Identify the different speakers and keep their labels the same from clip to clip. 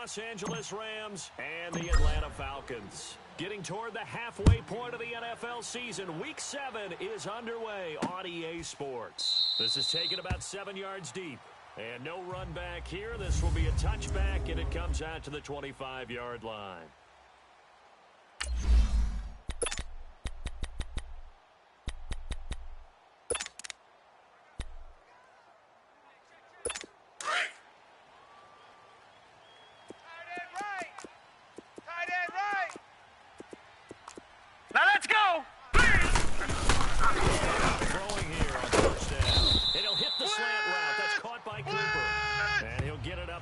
Speaker 1: Los Angeles Rams and the Atlanta Falcons. Getting toward the halfway point of the NFL season, Week 7 is underway on EA Sports. This is taken about 7 yards deep. And no run back here. This will be a touchback, and it comes out to the 25-yard line.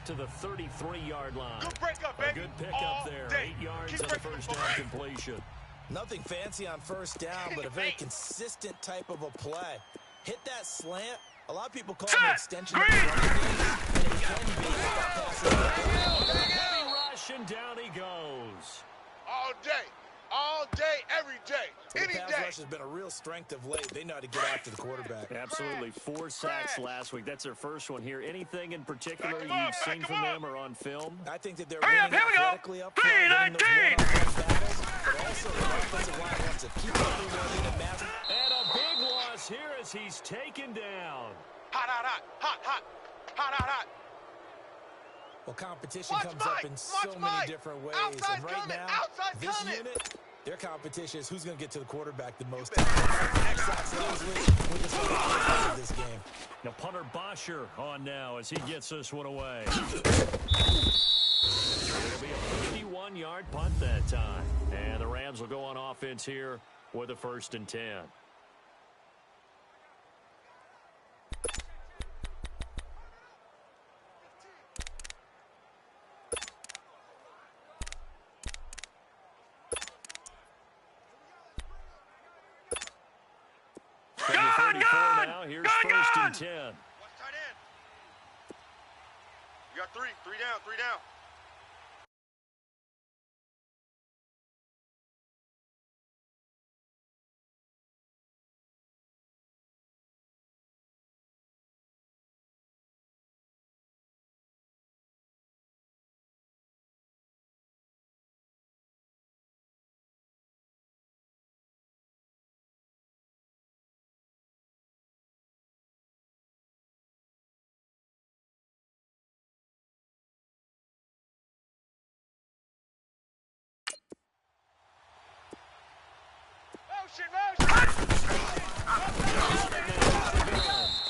Speaker 1: To the 33-yard line.
Speaker 2: Good breakup, baby.
Speaker 1: A good pickup there. 8 yards on the first down completion.
Speaker 3: Nothing fancy on first down, but a very consistent type of a play. Hit that slant. A lot of people call it an extension of the running game, and it can be if that pass is
Speaker 1: heavy rush, and down he goes.
Speaker 2: All day, every day, any day.
Speaker 3: The pass rush has been a real strength of late. They know how to get after the quarterback.
Speaker 1: Absolutely. 4 sacks last week. That's their first one here. Anything in particular you've seen from them or on film?
Speaker 3: I think that they're winning athletically up front, winning those one-on-one battles, but also the offensive line wants to keep everyone in a match.
Speaker 1: And a big loss here as he's taken down.
Speaker 2: Hot.
Speaker 3: Well, competition comes up in so many different ways. And right now, this unit, their competition is who's going to get to the quarterback the most. This game.
Speaker 1: Now punter Bosher on now as he gets this one away. It'll be a 51-yard punt that time. And the Rams will go on offense here with a 1st and 10. From the 34 now, here's 1st and 10.
Speaker 2: Watch tight end. You got three down.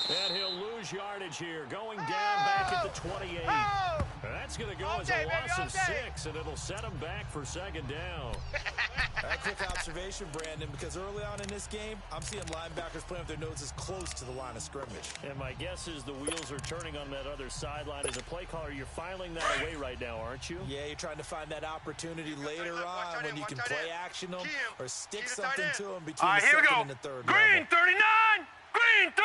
Speaker 1: And he'll lose yardage here, going down back at the 28. That's going to go as a loss of 6, and it'll set him back for 2nd down.
Speaker 3: A quick observation, Brandon, because early on in this game, I'm seeing linebackers playing with their noses close to the line of scrimmage.
Speaker 1: And my guess is the wheels are turning on that other sideline. As a play caller, you're filing that away right now, aren't you?
Speaker 3: Yeah, you're trying to find that opportunity later on when you can play action them or stick something to them between the 2nd and the 3rd
Speaker 2: Green, 39! Green, 39!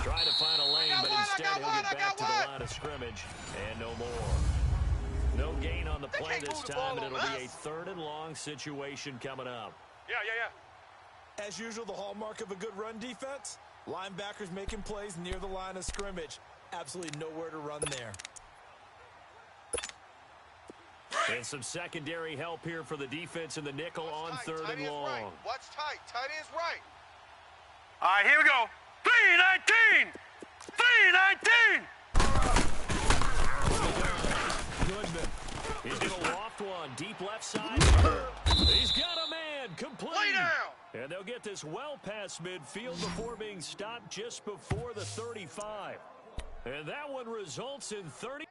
Speaker 1: Try to find a lane, but instead he'll get back to the line of scrimmage and no more. No gain on the play this time, and it'll be a 3rd and long situation coming up.
Speaker 2: Yeah.
Speaker 3: As usual, the hallmark of a good run defense, linebackers making plays near the line of scrimmage. Absolutely nowhere to run there.
Speaker 1: And some secondary help here for the defense in the nickel on 3rd and long.
Speaker 2: Right. Watch tight. Tight end's right.
Speaker 4: All right, here we go. 3-19! 3-19!
Speaker 1: Goodman. He's going to loft one deep left side. He's got a man complete.
Speaker 2: Lay down.
Speaker 1: And they'll get this well past midfield before being stopped just before the 35. And that one results in 30.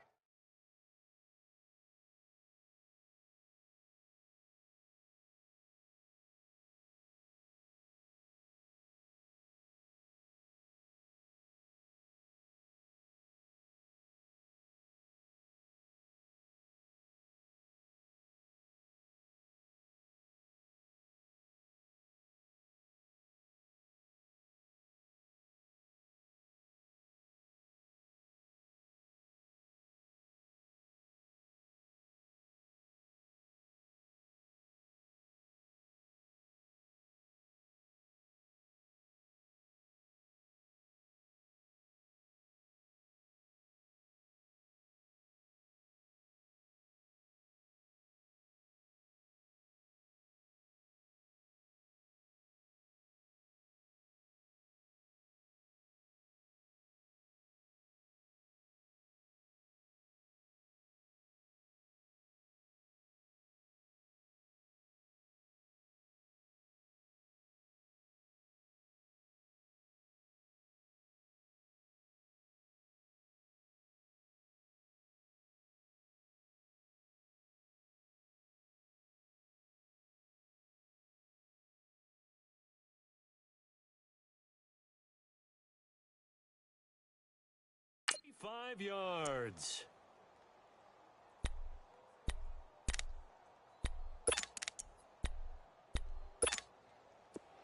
Speaker 1: 5 yards.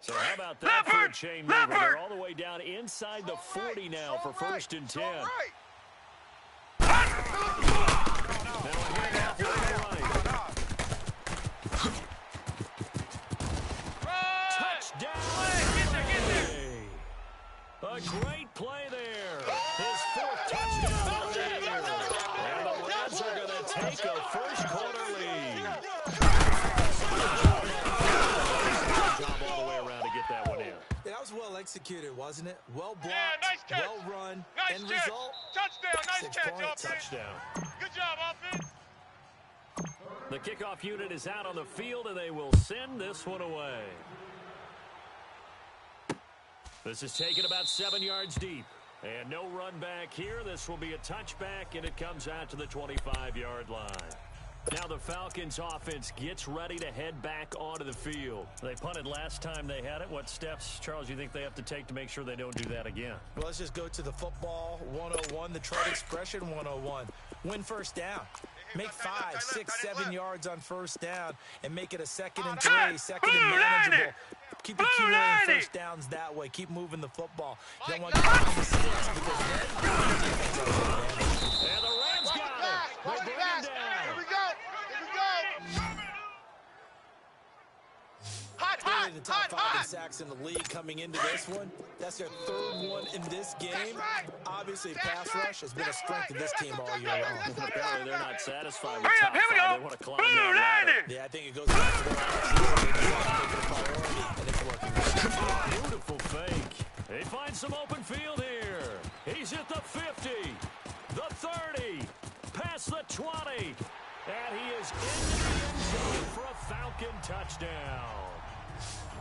Speaker 1: So how about that for a chain mover? They're all the way down inside the 40 now for 1st and 10. Now a handoff to the right. Touchdown! A great play there. His 4th touchdown of the year. And the Reds are going to take a first-quarter lead. Job all the way around to get that one in.
Speaker 3: Yeah, that was well executed, wasn't it? Well blocked,
Speaker 2: nice catch.
Speaker 3: well run,
Speaker 2: Nice
Speaker 3: end
Speaker 2: catch.
Speaker 3: result.
Speaker 2: Touchdown. Nice
Speaker 3: 6
Speaker 2: catch,
Speaker 3: points.
Speaker 2: offense.
Speaker 1: Touchdown.
Speaker 2: Good job, offense.
Speaker 1: The kickoff unit is out on the field, and they will send this one away. This is taken about 7 yards deep. And no run back here. This will be a touchback, and it comes out to the 25-yard line. Now the Falcons offense gets ready to head back onto the field. They punted last time they had it. What steps, Charles, do you think they have to take to make sure they don't do that again?
Speaker 3: Well, let's just go to the football 101, the trade expression 101. Win first down. Make 5, 6, 7 yards on first down and make it a 2nd and 3, 2nd and manageable. Keep accumulating first downs that way. Keep moving the football. You don't want to get behind the sticks because then
Speaker 1: and the Rams got it. They bring him down.
Speaker 2: Here we go. Hot.
Speaker 3: in the top 5 in sacks in the league coming into this one. That's their 3rd one in this game. Obviously, pass rush has been a strength of this team all year long.
Speaker 1: Apparently, they're not satisfied with top 5. They want to climb that ladder.
Speaker 3: Yeah, I think it goes back to their priority, and it's working.
Speaker 1: Beautiful fake. They find some open field here. He's at the 50, the 30, past the 20, and he is into the end zone for a Falcon touchdown.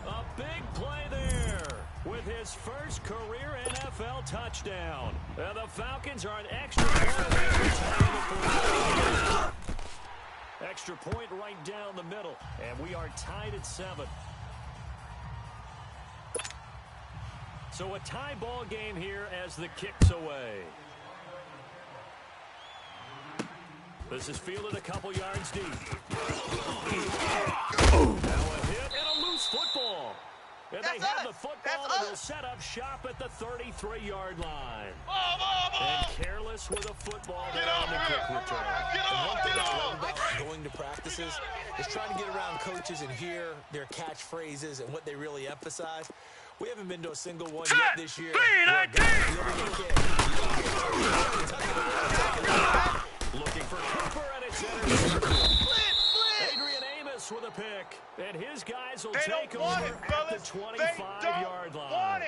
Speaker 1: A big play there with his first career NFL touchdown. And the Falcons are an extra point away from tying the extra point right down the middle, and we are tied at 7. So a tie ball game here as the kick's away. This is fielded a couple yards deep. Now a hit and a loose football. And they have the football and will set up shop at the 33-yard line. And careless with a football there on the kick return.
Speaker 3: Going to practices is trying to get around coaches and hear their catchphrases and what they really emphasize. We haven't been to a single one yet this year.
Speaker 1: Looking for Cooper, and it's intercepted. Adrian Amos with a pick, and his guys will take over at the 25-yard line.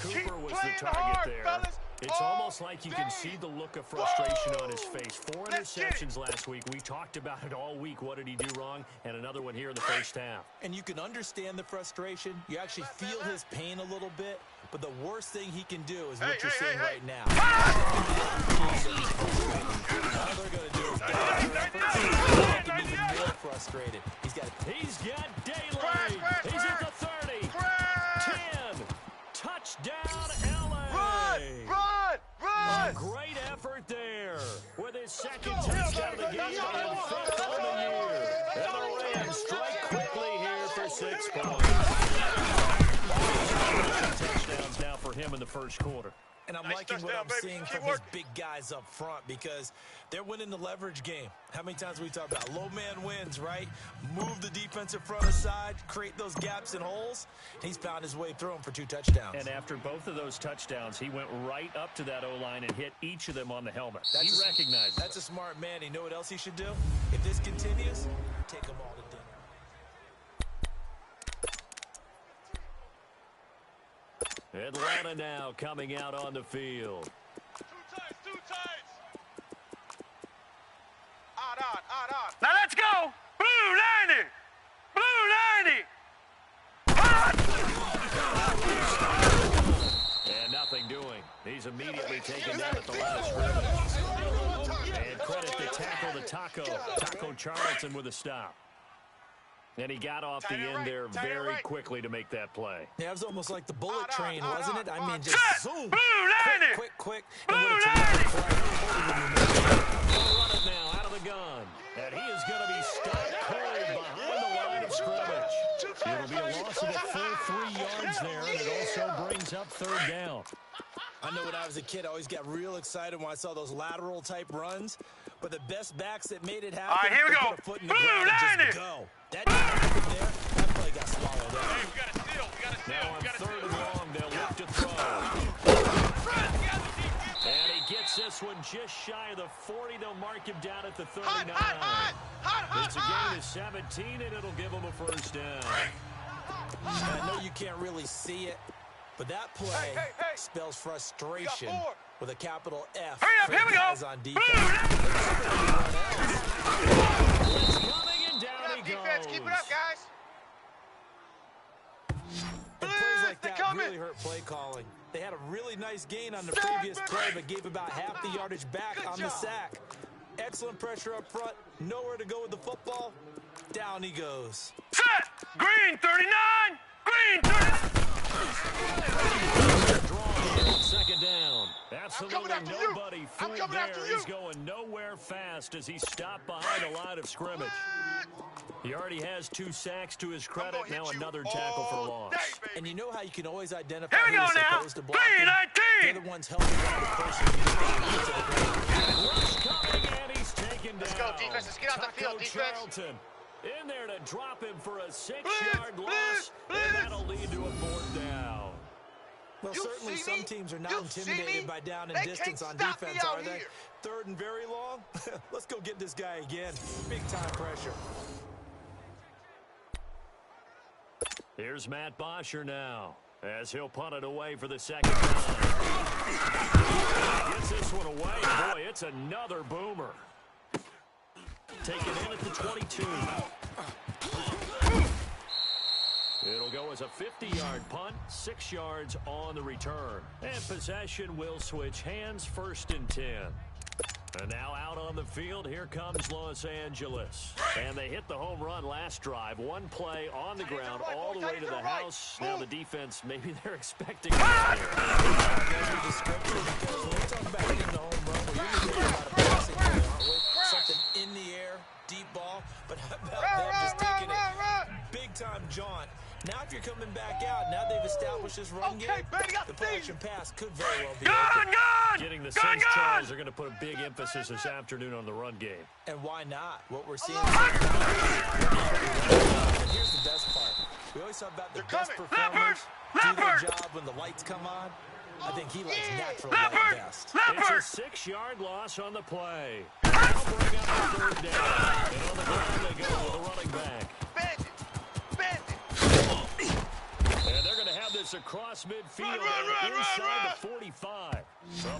Speaker 1: Cooper was the target there. It's almost like you can see the look of frustration on his face. 4 interceptions last week. We talked about it all week. What did he do wrong? And another one here in the first half.
Speaker 3: And you can understand the frustration. You actually feel his pain a little bit. But the worst thing he can do is what you're seeing right now. All they're going to do is get even more frustrated. He's got daylight. He's at the 30. 10. Touchdown, LA. A great effort there with his 2nd touchdown of the game and 5th on the year. And the Rams strike quickly here for 6 points. Touchdowns now for him in the first quarter. And I'm liking what I'm seeing from his big guys up front because they're winning the leverage game. How many times we talk about low man wins, right? Move the defensive front aside, create those gaps and holes. He's found his way through them for 2 touchdowns.
Speaker 1: And after both of those touchdowns, he went right up to that O-line and hit each of them on the helmet. He recognized it.
Speaker 3: That's a smart man. You know what else he should do? If this continues, take them all to dinner.
Speaker 1: Atlanta now coming out on the field.
Speaker 2: Two times. On.
Speaker 4: Now let's go. Blue 90. Blue 90.
Speaker 1: And nothing doing. He's immediately taken down at the line of scrimmage. And credit to tackle the Taco Charlton with a stop. And he got off the end there very quickly to make that play.
Speaker 3: Yeah, it was almost like the bullet train, wasn't it? I mean, just zoom.
Speaker 4: Blue 90.
Speaker 3: Quick. And what a terrific play. kid, I always got real excited when I saw those lateral-type runs. But the best backs that made it happen,
Speaker 4: All right, here we
Speaker 3: they
Speaker 4: go.
Speaker 3: put a foot in the
Speaker 4: Blue
Speaker 3: ground and
Speaker 4: line
Speaker 3: just
Speaker 4: it.
Speaker 3: go. That didn't happen there. That play got swallowed up.
Speaker 4: Hey, we got to steal. We got to steal.
Speaker 1: Now on
Speaker 4: We got to
Speaker 1: third
Speaker 4: steal.
Speaker 1: and long, they'll look to throw. And he gets this one just shy of the 40. They'll mark him down at the 39. It's a gain of 17, and it'll give him a first down.
Speaker 3: I know you can't really see it, but that play
Speaker 2: Hey.
Speaker 3: spells frustration
Speaker 2: We got 4.
Speaker 3: with a capital F.
Speaker 4: Hurry up,
Speaker 3: for
Speaker 4: here
Speaker 3: the
Speaker 4: we go.
Speaker 3: guys on
Speaker 4: Blue
Speaker 3: defense.
Speaker 4: line.
Speaker 1: It's coming, and down he
Speaker 2: Defense, keep it
Speaker 1: goes.
Speaker 2: up, guys.
Speaker 3: And plays like
Speaker 2: They're
Speaker 3: that
Speaker 2: coming.
Speaker 3: really hurt play calling. They had a really nice gain on the previous play, but gave about half the yardage back
Speaker 2: Good
Speaker 3: on the
Speaker 2: job.
Speaker 3: sack. Excellent pressure up front. Nowhere to go with the football. Down he goes.
Speaker 4: Set. Green 39. Green 39.
Speaker 1: Draw here on second down. Absolutely
Speaker 2: after you.
Speaker 1: nobody
Speaker 2: I'm
Speaker 1: fooled
Speaker 2: coming after
Speaker 1: there.
Speaker 2: you.
Speaker 1: He's going nowhere fast as he stopped behind the line of scrimmage. He already has 2 sacks to his credit.
Speaker 2: gonna hit
Speaker 1: Now
Speaker 2: you
Speaker 1: another tackle for
Speaker 2: all
Speaker 1: loss.
Speaker 2: day, baby.
Speaker 3: And you know how you can always identify
Speaker 4: Here we go
Speaker 3: who's
Speaker 4: now.
Speaker 3: supposed to block him?
Speaker 4: 319.
Speaker 3: They're the ones helping out the person who's getting to the ground.
Speaker 1: Rush coming, and he's taken down.
Speaker 2: Let's go, defense. Let's get out the
Speaker 1: Taco
Speaker 2: field, defense.
Speaker 1: Charlton in there to drop him for a 6-yard loss, and that'll lead to a 4th down.
Speaker 3: Well,
Speaker 2: You
Speaker 3: certainly
Speaker 2: see
Speaker 3: some
Speaker 2: me?
Speaker 3: teams are not
Speaker 2: You see
Speaker 3: intimidated
Speaker 2: me?
Speaker 3: by down and
Speaker 2: They
Speaker 3: distance
Speaker 2: can't
Speaker 3: on
Speaker 2: stop me
Speaker 3: defense,
Speaker 2: out
Speaker 3: are they?
Speaker 2: here.
Speaker 3: Third and very long? Let's go get this guy again. Big time pressure.
Speaker 1: Here's Matt Bosher now, as he'll punt it away for the second time. Gets this one away. Boy, it's another boomer. Taken in at the 22. It'll go as a 50-yard punt, 6 yards on the return. And possession will switch hands, 1st and 10. And now out on the field, here comes Los Angeles. And they hit the home run last drive. One play on the ground all the way to the house. Now the defense, maybe they're expecting it.
Speaker 3: That's the description, because when we talk about hitting the home run, we're usually talking about a passing play, aren't we? Something in the air, deep ball. But how about them just taking it big-time jaunt? Now if you're coming back out, now they've established this run game, the play-action pass could very well be
Speaker 4: Gun,
Speaker 3: open.
Speaker 4: gun.
Speaker 1: Getting the
Speaker 4: Gun,
Speaker 1: Saints
Speaker 4: gun.
Speaker 1: Chargers are going to put a big emphasis this afternoon on the run game.
Speaker 3: And why not? What we're seeing. And here's the best part. We always talk about the best
Speaker 2: coming.
Speaker 3: performers do their
Speaker 4: Leopard.
Speaker 3: job when the lights come on. I think he likes natural
Speaker 4: Leopard.
Speaker 3: light best.
Speaker 1: It's
Speaker 4: Leopard.
Speaker 1: a 6-yard loss on the play. They'll bring up the 3rd down. And on the ground they go with a running back.
Speaker 2: Bandit.
Speaker 1: And they're going to have this across midfield and inside the 45. A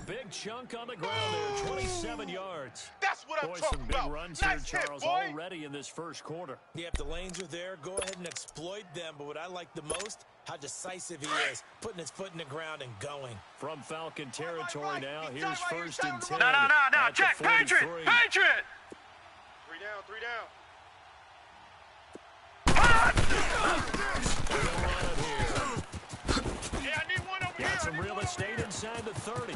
Speaker 1: big chunk on the ground there, 27 yards.
Speaker 2: That's what I'm
Speaker 1: Boy, some
Speaker 2: talking
Speaker 1: big
Speaker 2: about.
Speaker 1: runs
Speaker 2: Nice
Speaker 1: here,
Speaker 2: hit,
Speaker 1: Charles,
Speaker 2: boy.
Speaker 1: already in this first quarter.
Speaker 3: Yeah, if the lanes are there, go ahead and exploit them. But what I like the most, how decisive he is, putting his foot in the ground and going.
Speaker 1: From Falcon territory now,
Speaker 2: He's
Speaker 1: here's
Speaker 2: right,
Speaker 1: 1st and 10.
Speaker 4: No.
Speaker 1: at the
Speaker 4: Check. Patriot.
Speaker 1: 43.
Speaker 4: Patriot.
Speaker 2: 3 down, 3 down. Yeah, I need one over here.
Speaker 1: Got some
Speaker 2: I need
Speaker 1: real
Speaker 2: one over
Speaker 1: estate
Speaker 2: here.
Speaker 1: inside the 30.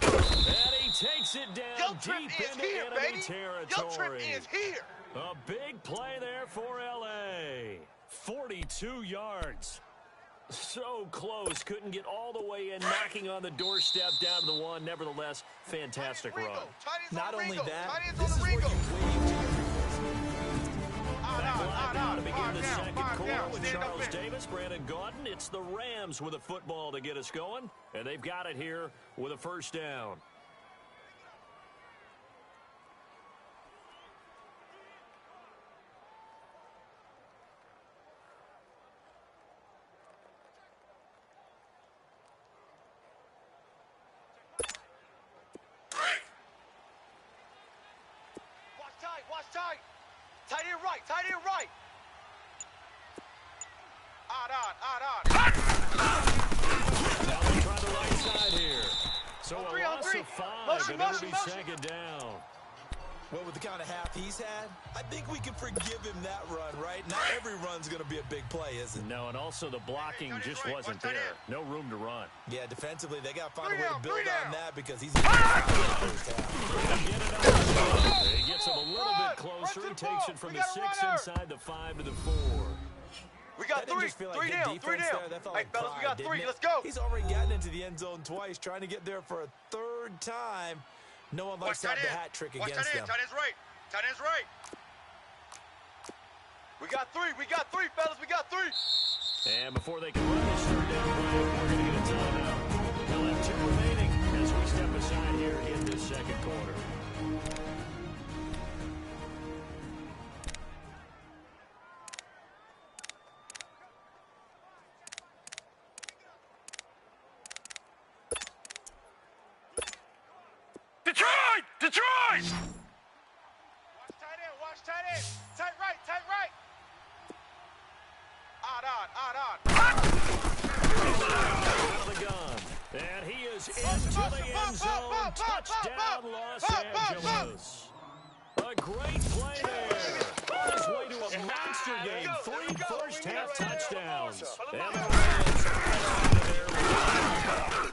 Speaker 1: And he takes it down
Speaker 2: Your trip
Speaker 1: deep
Speaker 2: is
Speaker 1: into
Speaker 2: here,
Speaker 1: enemy
Speaker 2: baby.
Speaker 1: territory.
Speaker 2: Your trip is here.
Speaker 1: A big play there for L.A. 42 yards. So close. Couldn't get all the way in, knocking on the doorstep down to the 1. Nevertheless, fantastic run.
Speaker 3: Not only that,
Speaker 2: Tight
Speaker 3: this
Speaker 2: ends
Speaker 3: is
Speaker 2: on
Speaker 3: where
Speaker 2: the
Speaker 3: you
Speaker 2: Ringo.
Speaker 3: wave to your defense.
Speaker 1: Back live now to begin the second quarter with
Speaker 2: Stand up
Speaker 1: Charles
Speaker 2: there.
Speaker 1: Davis, Brandon Gaudin. It's the Rams with a football to get us going, and they've got it here with a first down.
Speaker 2: Watch tight. Tight end right, tight end right. Odd.
Speaker 1: Now they try the right side here. So
Speaker 2: On
Speaker 1: a
Speaker 2: three, on
Speaker 1: loss
Speaker 2: three.
Speaker 1: of 5,
Speaker 2: Motion,
Speaker 1: and it'll
Speaker 2: motion,
Speaker 1: be
Speaker 2: motion.
Speaker 1: second down.
Speaker 3: Well, with the kind of half he's had, I think we can forgive him that run, right? Not every run's going to be a big play, is it?
Speaker 1: No, and also the blocking just wasn't there. No room to run.
Speaker 3: Yeah, defensively, they got to find a
Speaker 2: Three
Speaker 3: way to
Speaker 2: down,
Speaker 3: build
Speaker 2: three
Speaker 3: on
Speaker 2: down.
Speaker 3: that because he's in the first half.
Speaker 1: Get it up. He gets him a little
Speaker 2: Run.
Speaker 1: bit closer.
Speaker 2: Run
Speaker 1: He
Speaker 2: to the
Speaker 1: takes
Speaker 2: ball.
Speaker 1: it from
Speaker 2: We
Speaker 1: the
Speaker 2: got a
Speaker 1: 6
Speaker 2: runner.
Speaker 1: inside the 5 to the 4.
Speaker 5: We got
Speaker 3: That didn't
Speaker 5: three.
Speaker 3: just feel like
Speaker 5: Three
Speaker 3: good
Speaker 5: down. Three
Speaker 3: defense
Speaker 5: down.
Speaker 3: there. That felt
Speaker 5: Hey,
Speaker 3: like
Speaker 5: fellas, we
Speaker 3: pride,
Speaker 5: got three.
Speaker 3: didn't it?
Speaker 5: Let's go.
Speaker 3: He's already gotten into the end zone twice, trying to get there for a third time. No one likes to have the hat trick against them.
Speaker 5: Tight end's right. Tight end's right. We got three. We got three, fellas. We got three.
Speaker 1: And before they can run this third down play, we're going to get a timeout. They'll have 2 remaining as we step aside here in this second quarter.
Speaker 4: Detroit! Detroit!
Speaker 2: Watch tight end. Watch tight end. Tight right. Tight right. Odd on. Odd on.
Speaker 1: Out of the gun. And he is into the end zone. Touchdown, Los Angeles. A great play there. On his way to a monster game. 3 first-half touchdowns. And the Rams are out of there.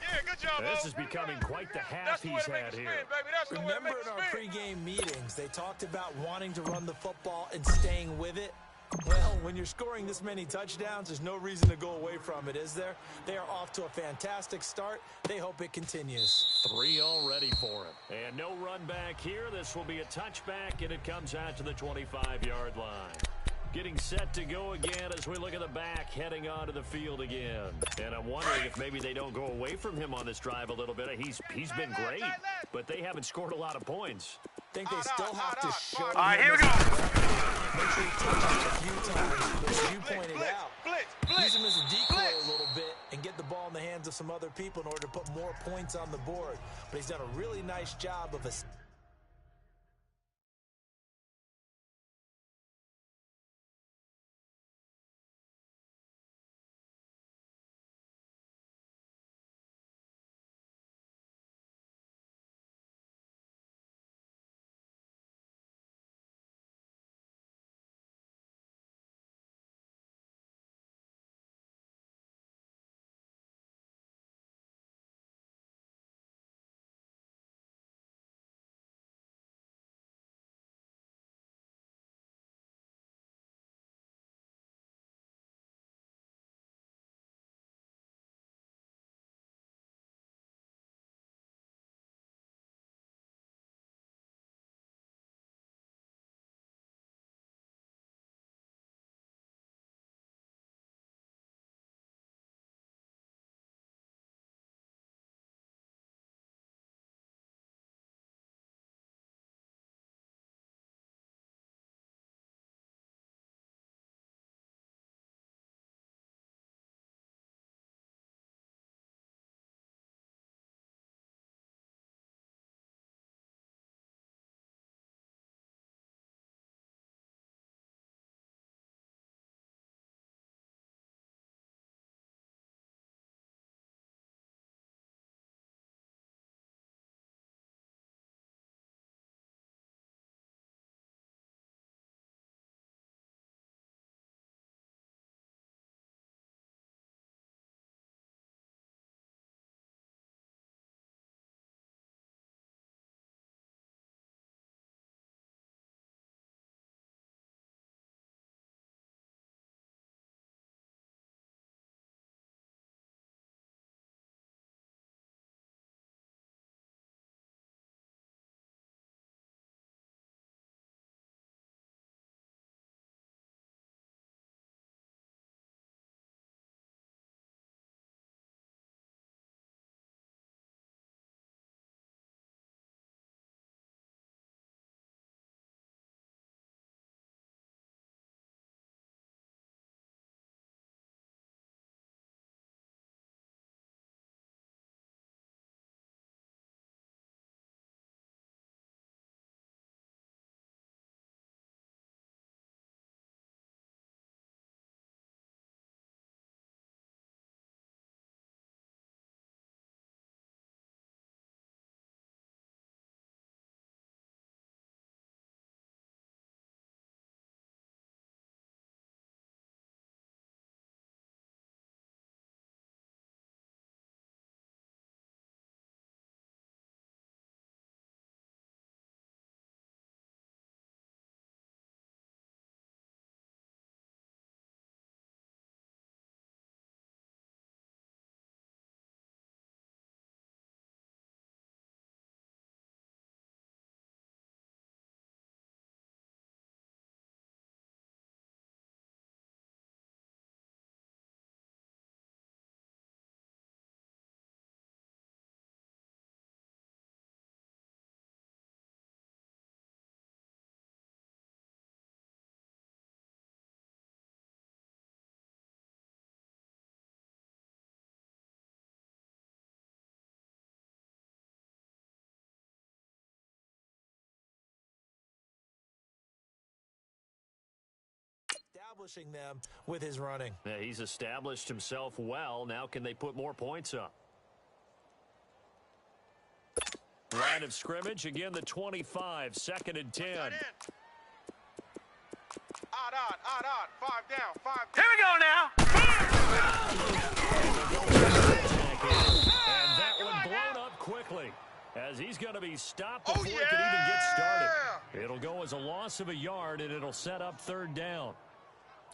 Speaker 2: Yeah, good job,
Speaker 1: This
Speaker 2: Bo.
Speaker 1: is becoming quite the half
Speaker 2: That's the way
Speaker 1: he's
Speaker 2: to make
Speaker 1: had
Speaker 2: it spin,
Speaker 1: here.
Speaker 2: baby. That's the way to
Speaker 3: Remember
Speaker 2: make it
Speaker 3: in our
Speaker 2: spin.
Speaker 3: pregame meetings, they talked about wanting to run the football and staying with it? Well, when you're scoring this many touchdowns, there's no reason to go away from it, is there? They are off to a fantastic start. They hope it continues.
Speaker 1: 3 already for him. And no run back here. This will be a touchback, and it comes out to the 25-yard line. Getting set to go again as we look at the back, heading onto the field again. And I'm wondering if maybe they don't go away from him on this drive a little bit. He's been great, but they haven't scored a lot of points.
Speaker 3: I think they still have to show
Speaker 4: All right,
Speaker 3: him
Speaker 4: here we
Speaker 3: his
Speaker 4: go.
Speaker 3: Make sure he touches it a few times, but as you pointed
Speaker 2: Blitz,
Speaker 3: out,
Speaker 2: blitz,
Speaker 3: use him as a decoy
Speaker 2: blitz.
Speaker 3: a little bit and get the ball in the hands of some other people in order to put more points on the board. But he's done a really nice job of establishing them with his running.
Speaker 1: Yeah, he's established himself well. Now can they put more points up? Line of scrimmage, again the 25, 2nd and 10.
Speaker 2: Odd. 5 down.
Speaker 4: Here we go now.
Speaker 1: And that one blown up quickly, as he's going to be stopped before he can even get started. It'll go as a loss of a yard, and it'll set up 3rd down.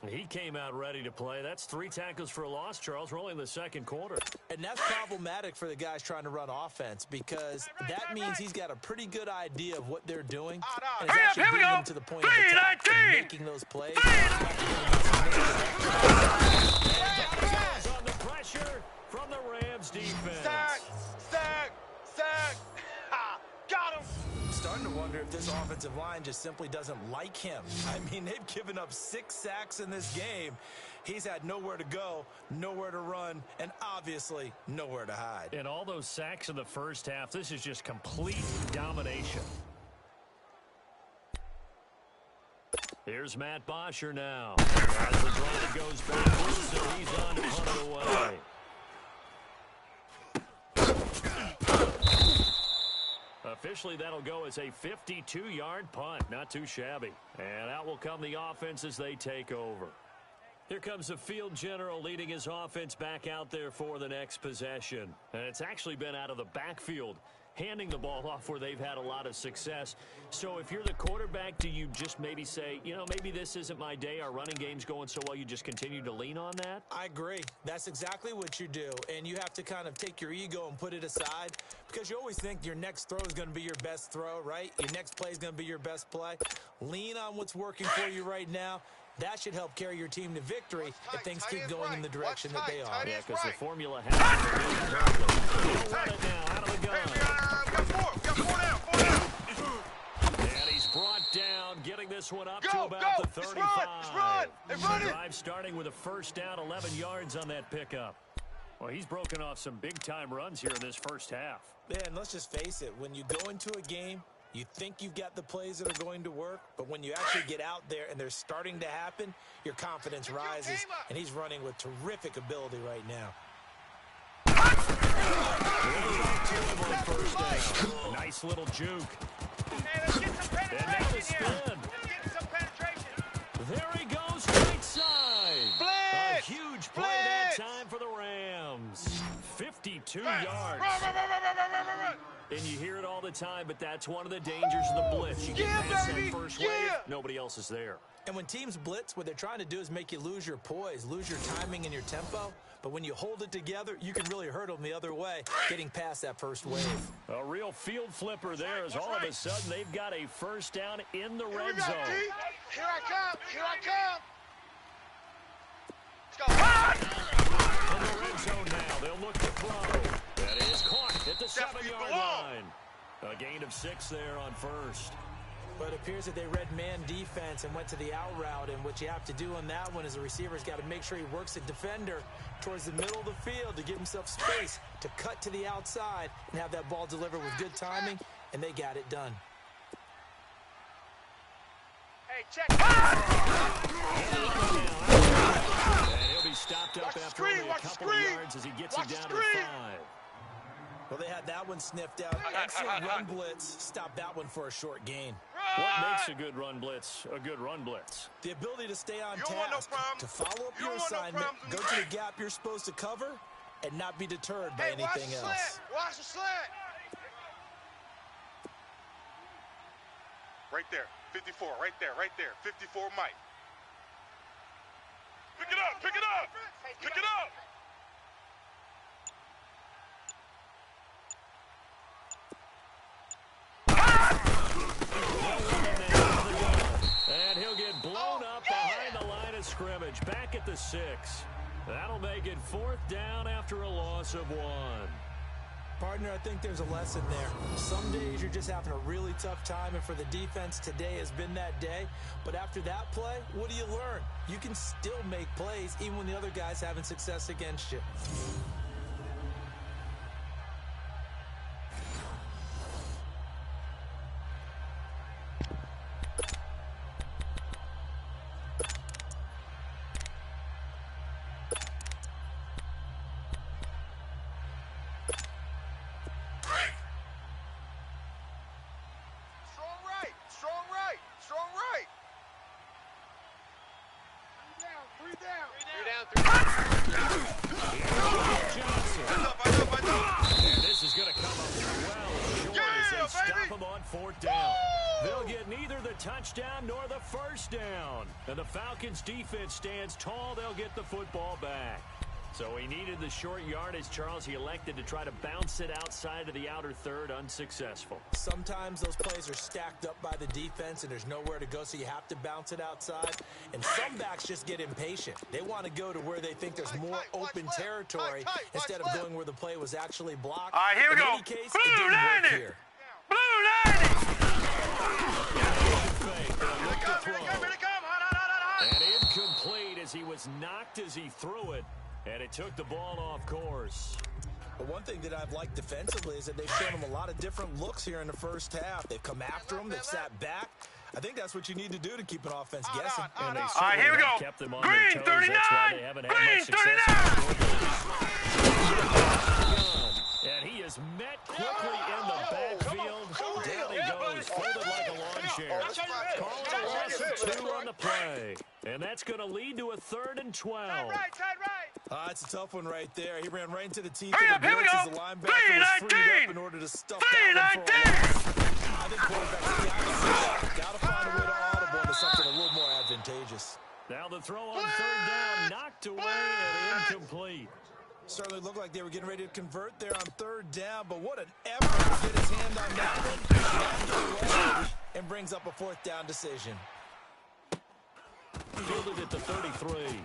Speaker 1: He came out ready to play. That's 3 tackles for a loss, Charles. We're only in the 2nd quarter.
Speaker 3: And that's problematic for the guys trying to run offense, because that means he's got a pretty good idea of what they're doing. And is actually getting them to the point of attack and making those plays.
Speaker 1: On the pressure from the Rams defense.
Speaker 2: Sack. Got him.
Speaker 3: Starting to wonder if this offensive line just simply doesn't like him. I mean, they've given up 6 sacks in this game. He's had nowhere to go, nowhere to run, and obviously nowhere to hide.
Speaker 1: And all those sacks in the first half, this is just complete domination. Here's Matt Bosher now. As the drive goes backwards, so he's on to punt it away. Officially, that'll go as a 52-yard punt. Not too shabby. And out will come the offense as they take over. Here comes the field general leading his offense back out there for the next possession. And it's actually been out of the backfield, handing the ball off where they've had a lot of success. So if you're the quarterback, do you just maybe say, you know, maybe this isn't my day, our running game's going so well, you just continue to lean on that?
Speaker 3: I agree. That's exactly what you do. And you have to kind of take your ego and put it aside, because you always think your next throw is going to be your best throw, right? Your next play is going to be your best play. Lean on what's working for you right now. That should help carry your team to victory if things keep going in the direction that they are.
Speaker 1: Yeah, because the formula has to run it now out of the gun. And he's brought down, getting this one up to about the 35. The drive starting with a 1st down, 11 yards on that pickup. Well, he's broken off some big-time runs here in this first half.
Speaker 3: Yeah, and let's just face it, when you go into a game, you think you've got the plays that are going to work, but when you actually get out there and they're starting to happen, your confidence rises, and he's running with terrific ability right now.
Speaker 1: Nice little juke.
Speaker 2: Hey, let's get some penetration here. Let's get some penetration.
Speaker 1: There he goes, right side.
Speaker 2: Blitz!
Speaker 1: A huge play that time for the Rams. 52 yards.
Speaker 2: Run.
Speaker 1: And you hear it all the time, but that's one of the dangers of the blitz. You get past that first wave, nobody else is there.
Speaker 3: And when teams blitz, what they're trying to do is make you lose your poise, lose your timing and your tempo. But when you hold it together, you can really hurt them the other way, getting past that first wave.
Speaker 1: A real field flipper there, as all of a sudden they've got a 1st down in the red zone.
Speaker 2: Here I come. Let's go.
Speaker 1: In the red zone now, they'll look to throw. That is caught at the 7-yard line. A gain of 6 there on 1st.
Speaker 3: But it appears that they read man defense and went to the out route, and what you have to do on that one is the receiver's got to make sure he works the defender towards the middle of the field to give himself space to cut to the outside and have that ball delivered with good timing, and they got it done.
Speaker 2: Hey, check.
Speaker 1: And he'll be stopped up after only a couple of yards as he gets it down to the 5.
Speaker 3: Well, they had that one sniffed out. Excellent run blitz. Stop that one for a short gain.
Speaker 1: What makes a good run blitz a good run blitz?
Speaker 3: The ability to stay on
Speaker 2: You don't want no
Speaker 3: task,
Speaker 2: problems.
Speaker 3: to follow up
Speaker 2: You
Speaker 3: your
Speaker 2: don't want no
Speaker 3: assignment,
Speaker 2: problems
Speaker 3: go
Speaker 2: when
Speaker 3: to
Speaker 2: you
Speaker 3: the gap you're supposed to cover, and not be deterred by
Speaker 2: Hey, watch
Speaker 3: anything
Speaker 2: the
Speaker 3: else.
Speaker 2: slant. Watch the slant.
Speaker 5: Right there. 54. Right there. 54 Mike. Pick it up. Pick it up. Pick it up.
Speaker 1: And he'll get blown up behind the line of scrimmage. Back at the 6. That'll make it 4th down after a loss of 1.
Speaker 3: Partner, I think there's a lesson there. Some days you're just having a really tough time, and for the defense, today has been that day. But after that play, what do you learn? You can still make plays even when the other guy's having success against you.
Speaker 2: strong right. Three down.
Speaker 1: And this is going to come up well short as they stop him on fourth down. They'll get neither the touchdown nor the first down. And the Falcons' defense stands tall. They'll get the football back. So he needed the short yardage, Charles. He elected to try to bounce it outside of the outer third, unsuccessful.
Speaker 3: Sometimes those plays are stacked up by the defense and there's nowhere to go, so you have to bounce it outside. And some backs just get impatient. They want to go to where they think there's more open territory instead of going where the play was actually blocked.
Speaker 4: All right, here we go.
Speaker 3: In any case, it didn't work here.
Speaker 4: Blue lining.
Speaker 1: And incomplete as he was knocked as he threw it. And it took the ball off course.
Speaker 3: But one thing that I've liked defensively is that they've shown him a lot of different looks here in the first half. They've come after him. They've sat back. I think that's what you need to do to keep an offense guessing.
Speaker 1: And they
Speaker 4: All right, here we go.
Speaker 1: kept them on
Speaker 4: Green
Speaker 1: their toes.
Speaker 4: 39.
Speaker 1: That's why they haven't had
Speaker 4: Green
Speaker 1: much success.
Speaker 4: 39.
Speaker 1: And he is met quickly in the backfield. Down he goes, folded like a lawn chair. Call it a loss of 2 on the play. And that's going to lead to a 3rd and 12.
Speaker 2: Tight right.
Speaker 3: It's a tough one right there. He ran right into the teeth
Speaker 4: Hurry
Speaker 3: of
Speaker 4: up,
Speaker 3: the
Speaker 4: here we
Speaker 3: blitz as
Speaker 4: go.
Speaker 3: the linebacker was freed up in order to stuff that one for a loss. I think quarterbacks got to find a way to audible into something a little more advantageous.
Speaker 1: Now the throw on 3rd down, knocked away and incomplete.
Speaker 3: Certainly looked like they were getting ready to convert there on 3rd down, but what an effort to get his hand on that one. And brings up a 4th down decision.
Speaker 1: Fielded at the 33.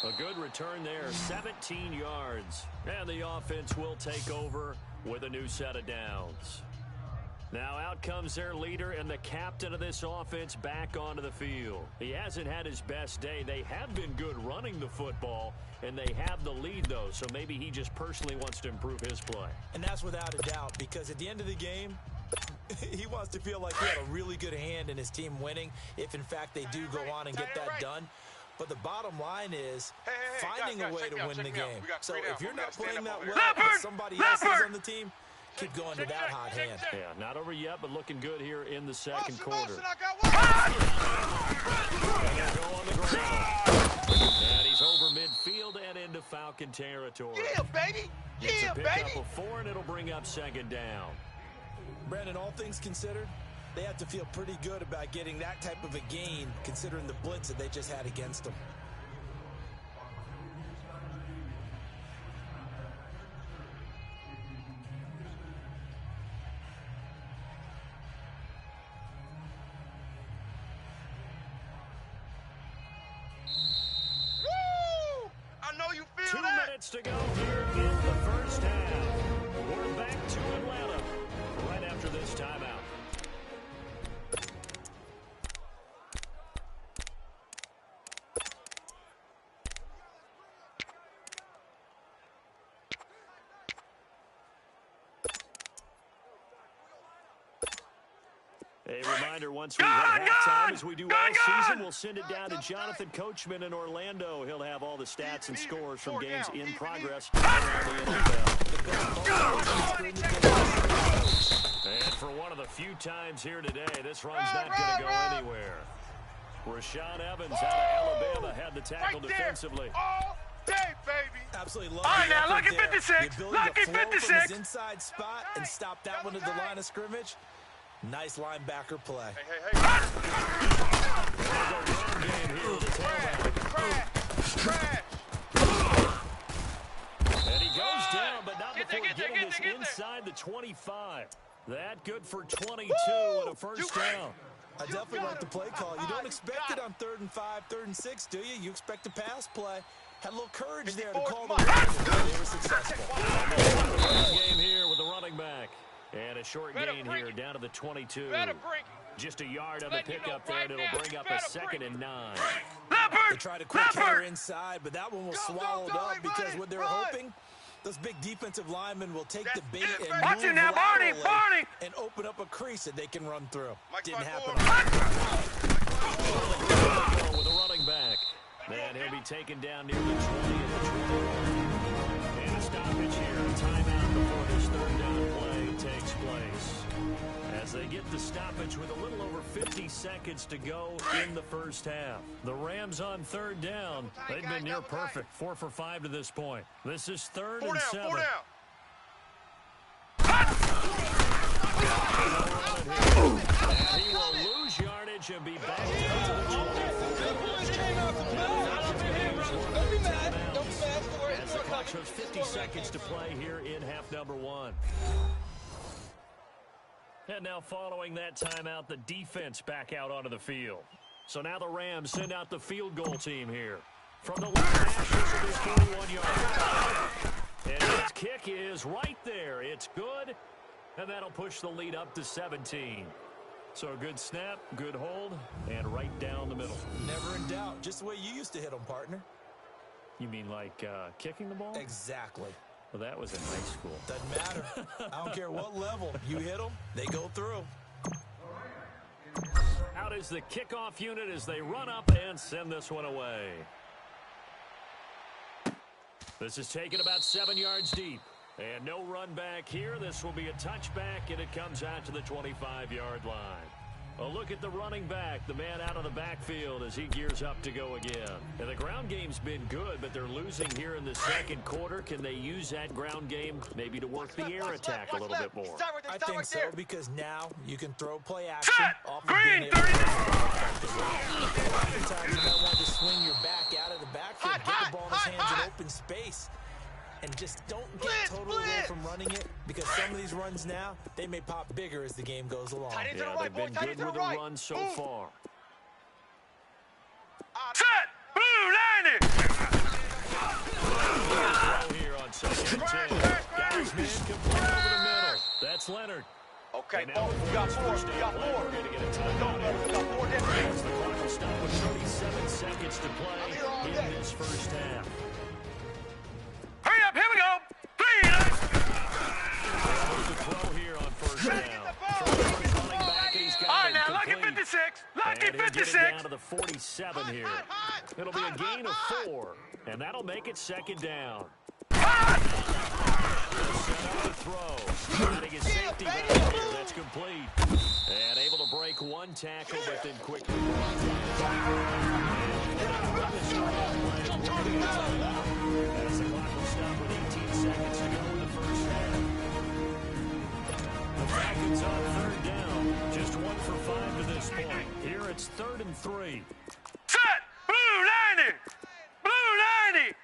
Speaker 1: A good return there, 17 yards. And the offense will take over with a new set of downs. Now out comes their leader and the captain of this offense back onto the field. He hasn't had his best day. They have been good running the football, and they have the lead, though, so maybe he just personally wants to improve his play.
Speaker 3: And that's without a doubt, because at the end of the game, he wants to feel like he had a really good hand in his team winning, if in fact they do go on and get that done. But the bottom line is finding a way to win the game. So if you're not playing that well, but somebody else is on the team, keep going to that hot hand.
Speaker 1: Yeah, not over yet, but looking good here in the second quarter.
Speaker 2: I got one.
Speaker 1: And they'll go on the ground. And he's over midfield and into Falcon territory.
Speaker 2: Yeah, baby.
Speaker 1: It's
Speaker 2: Yeah,
Speaker 1: a
Speaker 2: baby.
Speaker 1: pickup of 4, and it'll bring up 2nd down.
Speaker 3: Brandon, all things considered, they have to feel pretty good about getting that type of a gain, considering the blitz that they just had against them.
Speaker 2: Woo! I know you feel
Speaker 1: 2
Speaker 2: that.
Speaker 1: minutes to go here in the first half. We're back to Atlanta right after this timeout. A reminder, once we hit halftime, as we do all season, we'll send it down to Jonathan Coachman in Orlando. He'll have all the stats and scores from games in progress around the NFL. And for one of the few times here today, this run's not going to go anywhere. Rashaan Evans out of Alabama had the tackle defensively.
Speaker 2: All day, baby.
Speaker 3: Absolutely love
Speaker 4: All right,
Speaker 3: the
Speaker 4: now,
Speaker 3: effort
Speaker 4: lucky
Speaker 3: there.
Speaker 4: 56,
Speaker 3: The ability
Speaker 4: lucky
Speaker 3: to flow from
Speaker 4: 56.
Speaker 3: his inside spot and stop that one at the line of scrimmage. Nice linebacker play.
Speaker 2: Hey. Crash.
Speaker 1: And he goes down, but not before getting this inside the 25. That good for 22 and a first down.
Speaker 3: I definitely like the play call. You don't expect it on 3rd and 5, 3rd and 6, do you? You expect a pass play. Had a little courage there to call the run. They were successful.
Speaker 1: Game here with the running back. And a short gain here down to the 22. Just a yard on the pickup there, and it'll bring up a 2nd and 9.
Speaker 3: They tried a quick hitter inside, but that one was swallowed up because what they're hoping, those big defensive linemen will take the bait and
Speaker 4: Watch it
Speaker 3: move
Speaker 4: now, Barney,
Speaker 3: laterally
Speaker 4: Barney.
Speaker 3: and open up a crease that they can run through. Didn't happen.
Speaker 1: With a running back. And he'll be taken down near the 20 and the 21. And a stoppage here, a timeout before this 3rd down play takes place. As as they get the stoppage with a little over 50 seconds to go in the first half. The Rams on third down. They've been near perfect. 4 for 5 to this point. This is third and 7.
Speaker 5: 4 down.
Speaker 1: And he will lose yardage and be back down to the 24. As the clock shows 50 seconds to play here in half number 1. And now following that timeout, the defense back out onto the field. So now the Rams send out the field goal team here. From the left hash, this will be 41 yards. And his kick is right there. It's good. And that'll push the lead up to 17. So a good snap, good hold, and right down the middle.
Speaker 3: Never in doubt. Just the way you used to hit them, partner.
Speaker 1: You mean like kicking the ball?
Speaker 3: Exactly.
Speaker 1: Well, that was in high school.
Speaker 3: Doesn't matter. I don't care what level. You hit them, they go through.
Speaker 1: Out is the kickoff unit as they run up and send this one away. This is taken about 7 yards deep. And no run back here. This will be a touchback, and it comes out to the 25-yard line. A look at the running back, the man out of the backfield as he gears up to go again. And the ground game's been good, but they're losing here in the second quarter. Can they use that ground game maybe to work the air attack a little bit more?
Speaker 3: I think so, because now you can throw play action off of
Speaker 4: Green,
Speaker 3: being able to Sometimes you might want to swing your back out of the backfield, get the ball in his hands in open space. And just don't get totally away from running it, because some of these runs now, they may pop bigger as the game goes along.
Speaker 1: Yeah, they've been good with the run so far.
Speaker 4: Set! Blue Liner!
Speaker 1: Throw here on second and 10. Guys, man, complete over the middle. That's Leonard.
Speaker 2: Okay,
Speaker 1: And now
Speaker 2: we got 4. We got 4.
Speaker 1: We're going to get a timeout here.
Speaker 2: We got 4
Speaker 1: As the clock will stop with 37 seconds to play in this first half.
Speaker 4: Hurry up, here we go! 3
Speaker 1: The throw here on first down. Running back, and he's got
Speaker 4: All right,
Speaker 1: it
Speaker 4: now, lucky
Speaker 1: complete.
Speaker 4: 56! Lucky
Speaker 1: And he'll get it
Speaker 4: 56!
Speaker 1: down to the 47 here. It'll be a gain of 4, and that'll make it second down. Set up the throw. Finding his safety valve here. That's complete. And able to break one tackle, but then quickly brought down. As the clock will stop with 18 seconds to go in the first half. The Falcons on third down. Just 1 for 5 to this point. Here it's 3rd and 3.
Speaker 4: Set! Blue Liner! Blue Liner!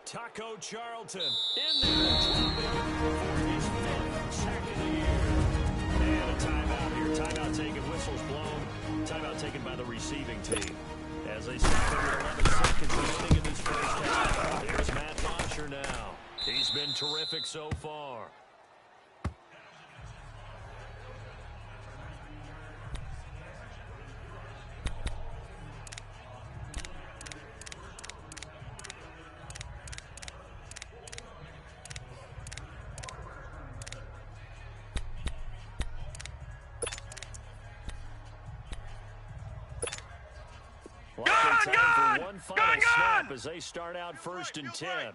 Speaker 1: Taco Charlton in there, dropping for his 5th sack of the year. And a timeout here. Timeout taken, whistles blown. Timeout taken by the receiving team. As they stop under 11 seconds remaining in this first half. Here's Matt Mosher now. He's been terrific so far. Time for one final snap as they start out 1st and 10.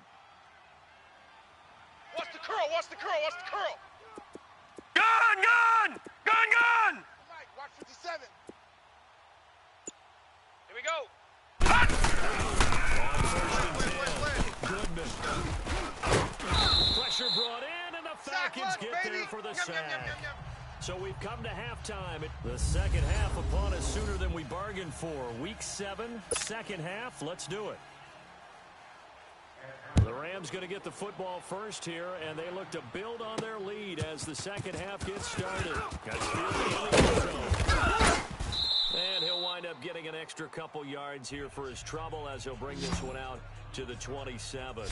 Speaker 5: Watch the curl, watch the curl, watch the curl.
Speaker 4: Gun!
Speaker 2: Mike, watch 57. Here we go.
Speaker 1: On 1st and 10. Goodman. Pressure brought in, and the Falcons get there for the sack. So we've come to halftime. The second half upon us sooner than we bargained for. Week 7, second half. Let's do it. The Rams going to get the football first here, and they look to build on their lead as the second half gets started. Got and he'll wind up getting an extra couple yards here for his trouble as he'll bring this one out to the 27.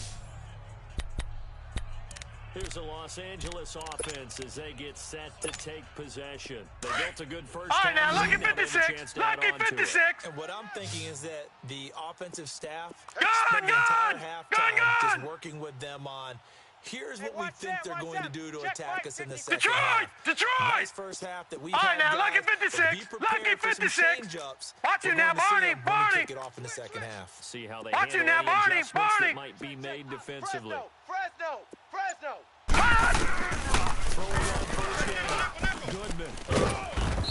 Speaker 1: Here's the Los Angeles offense as they get set to take possession. They built a good first half.
Speaker 4: All right, now, lucky 56! Lucky 56!
Speaker 3: And what I'm thinking is that the offensive staff
Speaker 4: Gun,
Speaker 3: spent the entire
Speaker 4: gun,
Speaker 3: halftime
Speaker 4: gun, gun.
Speaker 3: just working with them on, Here's what we think they're going to do to attack us in the second
Speaker 4: Detroit!
Speaker 3: half.
Speaker 4: Detroit!
Speaker 3: Nice first half that we've
Speaker 4: All right,
Speaker 3: had,
Speaker 4: now, lucky
Speaker 3: guys, but
Speaker 4: 56,
Speaker 3: be prepared
Speaker 4: lucky
Speaker 3: for some
Speaker 4: 56.
Speaker 3: change-ups.
Speaker 4: Watch it
Speaker 3: We're
Speaker 4: now,
Speaker 3: going to see
Speaker 4: Barney,
Speaker 3: them
Speaker 4: Barney.
Speaker 3: kick it off in the second half.
Speaker 1: See how they
Speaker 4: Watch
Speaker 1: handle
Speaker 4: it now,
Speaker 1: any
Speaker 4: Barney,
Speaker 1: adjustments
Speaker 4: Barney.
Speaker 1: that might be made defensively.
Speaker 2: Fresno.
Speaker 1: Throwing on first down. Goodman.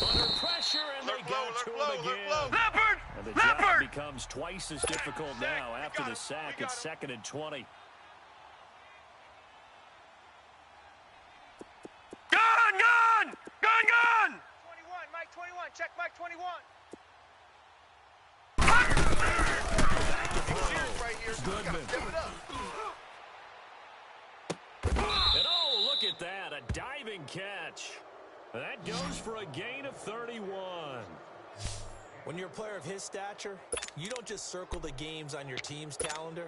Speaker 1: Under pressure, and they got to him again.
Speaker 4: Leopard!
Speaker 1: And the job
Speaker 4: Leopard!
Speaker 1: becomes twice as difficult now. After the sack, it's 2nd and 20.
Speaker 4: Gun!
Speaker 2: 21, Mike 21. Check Mike 21.
Speaker 5: Right here. You gotta step it up.
Speaker 1: And oh, look at that, a diving catch. That goes for a gain of 31.
Speaker 3: When you're a player of his stature, you don't just circle the games on your team's calendar.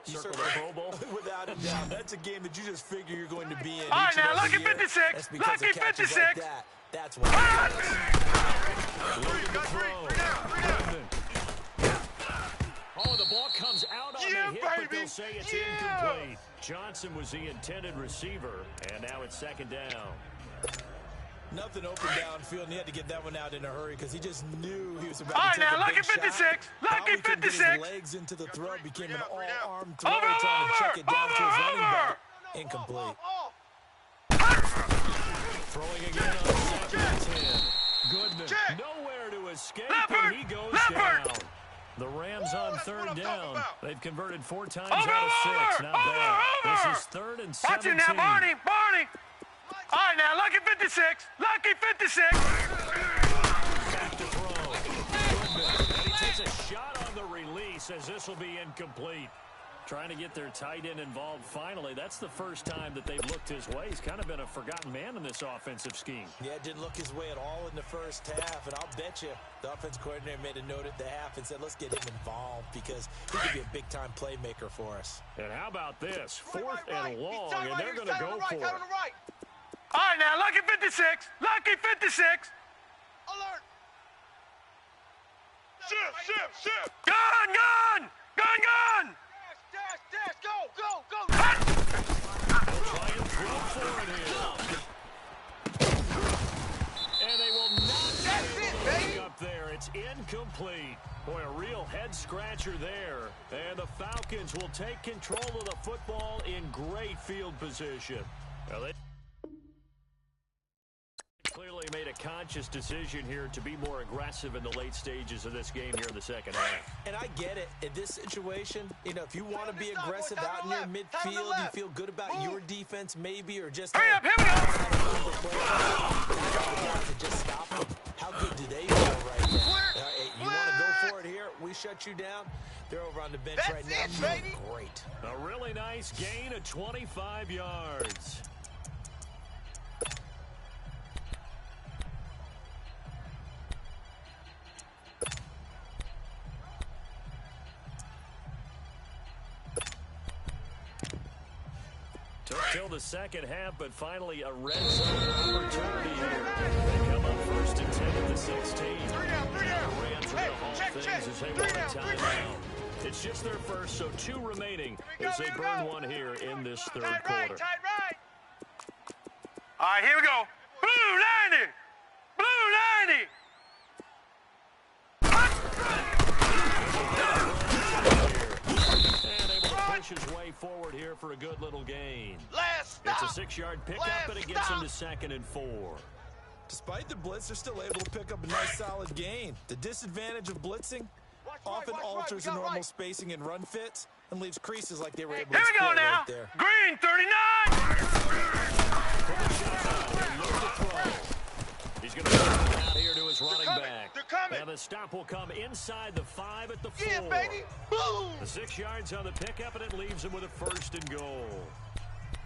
Speaker 3: You
Speaker 1: Circle the Pro Bowl?
Speaker 3: Without a doubt. That's a game that you just figure you're going to be in.
Speaker 4: All right,
Speaker 3: each and
Speaker 4: now,
Speaker 3: every
Speaker 4: lucky
Speaker 3: year.
Speaker 4: 56,
Speaker 3: That's because
Speaker 4: lucky
Speaker 3: of catches
Speaker 4: 56.
Speaker 3: like that. That's why.
Speaker 1: Look at the throw. Oh, the ball comes out on the hit, but they'll say it's incomplete. Johnson was the intended receiver, and now it's 2nd down.
Speaker 3: Nothing open downfield, and he had to get that one out in a hurry because he just knew he was about
Speaker 4: All
Speaker 3: to
Speaker 4: right,
Speaker 3: take
Speaker 4: now,
Speaker 3: a
Speaker 4: lucky
Speaker 3: big shot.
Speaker 4: 56, lucky
Speaker 3: Probably couldn't get his
Speaker 4: 56.
Speaker 3: legs into the throw, became an all-arm throw,
Speaker 4: Over,
Speaker 3: trying to check it down to his running
Speaker 4: over.
Speaker 3: back. Incomplete.
Speaker 1: Throwing again on 2nd and 10. Goodman nowhere to escape, and he goes down. The Rams on 3rd down. They've converted 4 times out of 6. Not bad. This is 3rd and 17.
Speaker 4: Watch it now, Barney! All right, now, lucky 56, lucky 56.
Speaker 1: Back to throw. Goodman. And he takes a shot on the release as this will be incomplete. Trying to get their tight end involved finally. That's the first time that they've looked his way. He's kind of been a forgotten man in this offensive scheme.
Speaker 3: Yeah, it didn't look his way at all in the first half, and I'll bet you the offense coordinator made a note at the half and said, let's get him involved because he could be a big-time playmaker for us.
Speaker 1: And how about this? 4th and long, and they're going to go for it.
Speaker 4: All right, now, lucky 56, lucky 56.
Speaker 2: Alert.
Speaker 5: Shift.
Speaker 4: Gun!
Speaker 2: Dash, go.
Speaker 1: Try and throw for it here. And they will not be able to pick up there. It's incomplete. Boy, a real head-scratcher there. And the Falcons will take control of the football in great field position. Now they clearly made a conscious decision here to be more aggressive in the late stages of this game here in the second half.
Speaker 3: And I get it. In this situation, if you want to be aggressive out in your midfield, you feel good about your defense maybe, or just...
Speaker 4: Hurry up, here we go.
Speaker 3: To just stop them. How good do they feel right now? You want to go for it here? We shut you down. They're over on the bench right now. Feeling great.
Speaker 1: A really nice gain of 25 yards. Took till the second half, but finally a red zone opportunity here. They come up 1st and 10 at the 16.
Speaker 2: Three down.
Speaker 1: Rams are
Speaker 2: Hey,
Speaker 1: going to haul
Speaker 2: check.
Speaker 1: things as they
Speaker 2: Three
Speaker 1: want a
Speaker 2: down.
Speaker 1: timeout. It's just their first, so 2 remaining as they burn one here in this 3rd quarter.
Speaker 2: Tight right.
Speaker 4: All right, here we go. Blue 90.
Speaker 1: And able to push his way forward here for a good little gain.
Speaker 2: Last
Speaker 1: It's
Speaker 2: stop.
Speaker 1: a 6-yard pickup, and it gets him to 2nd and 4.
Speaker 3: Despite the blitz, they're still able to pick up a nice solid gain. The disadvantage of blitzing often alters the normal spacing and run fits and leaves creases like they were able to
Speaker 4: Here we go
Speaker 3: exploit
Speaker 4: now.
Speaker 3: right there.
Speaker 4: Green 39.
Speaker 1: He's going to throw it out here to his running back.
Speaker 2: They're coming.
Speaker 1: And the stop will come inside the 5 at the 4.
Speaker 2: Yeah, baby. Boom.
Speaker 1: The 6 yards on the pickup, and it leaves him with a 1st and goal.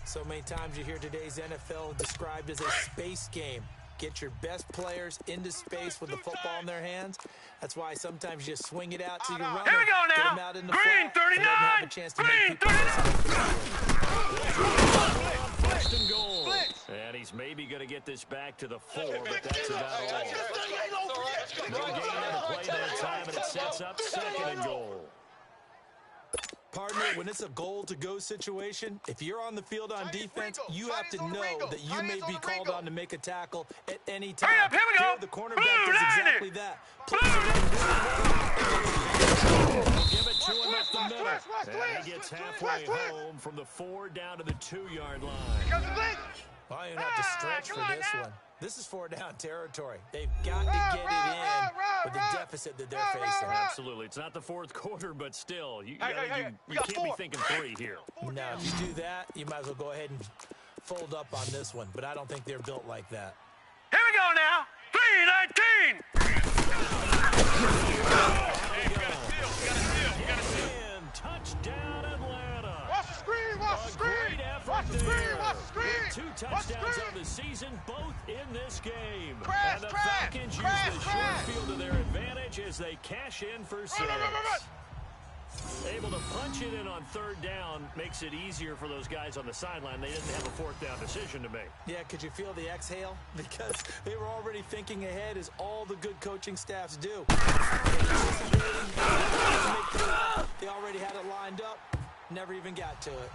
Speaker 3: So many times you hear today's NFL described as a space game. Get your best players into space with the football in their hands. That's why sometimes you swing it out to your runner.
Speaker 4: Here we go
Speaker 3: Get
Speaker 4: now.
Speaker 3: him out in the
Speaker 4: Green
Speaker 3: flat, and let him have a
Speaker 4: 39.
Speaker 3: chance to
Speaker 4: Green
Speaker 3: make people miss.
Speaker 1: 1st and goal. And he's maybe going to get this back to the 4, but that's about all. No gain on the play that time, and it sets up 2nd and goal.
Speaker 3: Partner, when it's a goal-to-go situation, if you're on the field on defense, you have to know that you may be called on to make a tackle at any time.
Speaker 4: Hurry up, here we go.
Speaker 3: The cornerback does exactly that.
Speaker 1: Give it to him at the middle. And he gets halfway home from the 4 down to the 2-yard line.
Speaker 3: Well, you don't have to stretch for this one. This is 4-down territory. They've got to get it in with the deficit that they're facing.
Speaker 1: Absolutely. It's not the fourth quarter, but still, you can't be thinking 3 here.
Speaker 3: No, if you do that, you might as well go ahead and fold up on this one, but I don't think they're built like that.
Speaker 4: Here we go now. 3-19.
Speaker 2: Hey, we got a steal.
Speaker 1: Touchdown, Atlanta.
Speaker 2: Watch the screen, watch the screen.
Speaker 1: Great effort
Speaker 2: Watch the screen,
Speaker 1: there.
Speaker 2: watch the screen.
Speaker 1: With 2 touchdowns of the season, both in this game.
Speaker 2: Crash,
Speaker 1: and the
Speaker 2: crash,
Speaker 1: Falcons
Speaker 2: crash,
Speaker 1: use the
Speaker 2: crash.
Speaker 1: short field to their advantage as they cash in for 6. Able to punch it in on 3rd down makes it easier for those guys on the sideline. They didn't have a 4th down decision to make.
Speaker 3: Yeah, could you feel the exhale? Because they were already thinking ahead, as all the good coaching staffs do. They already had it lined up, never even got to it.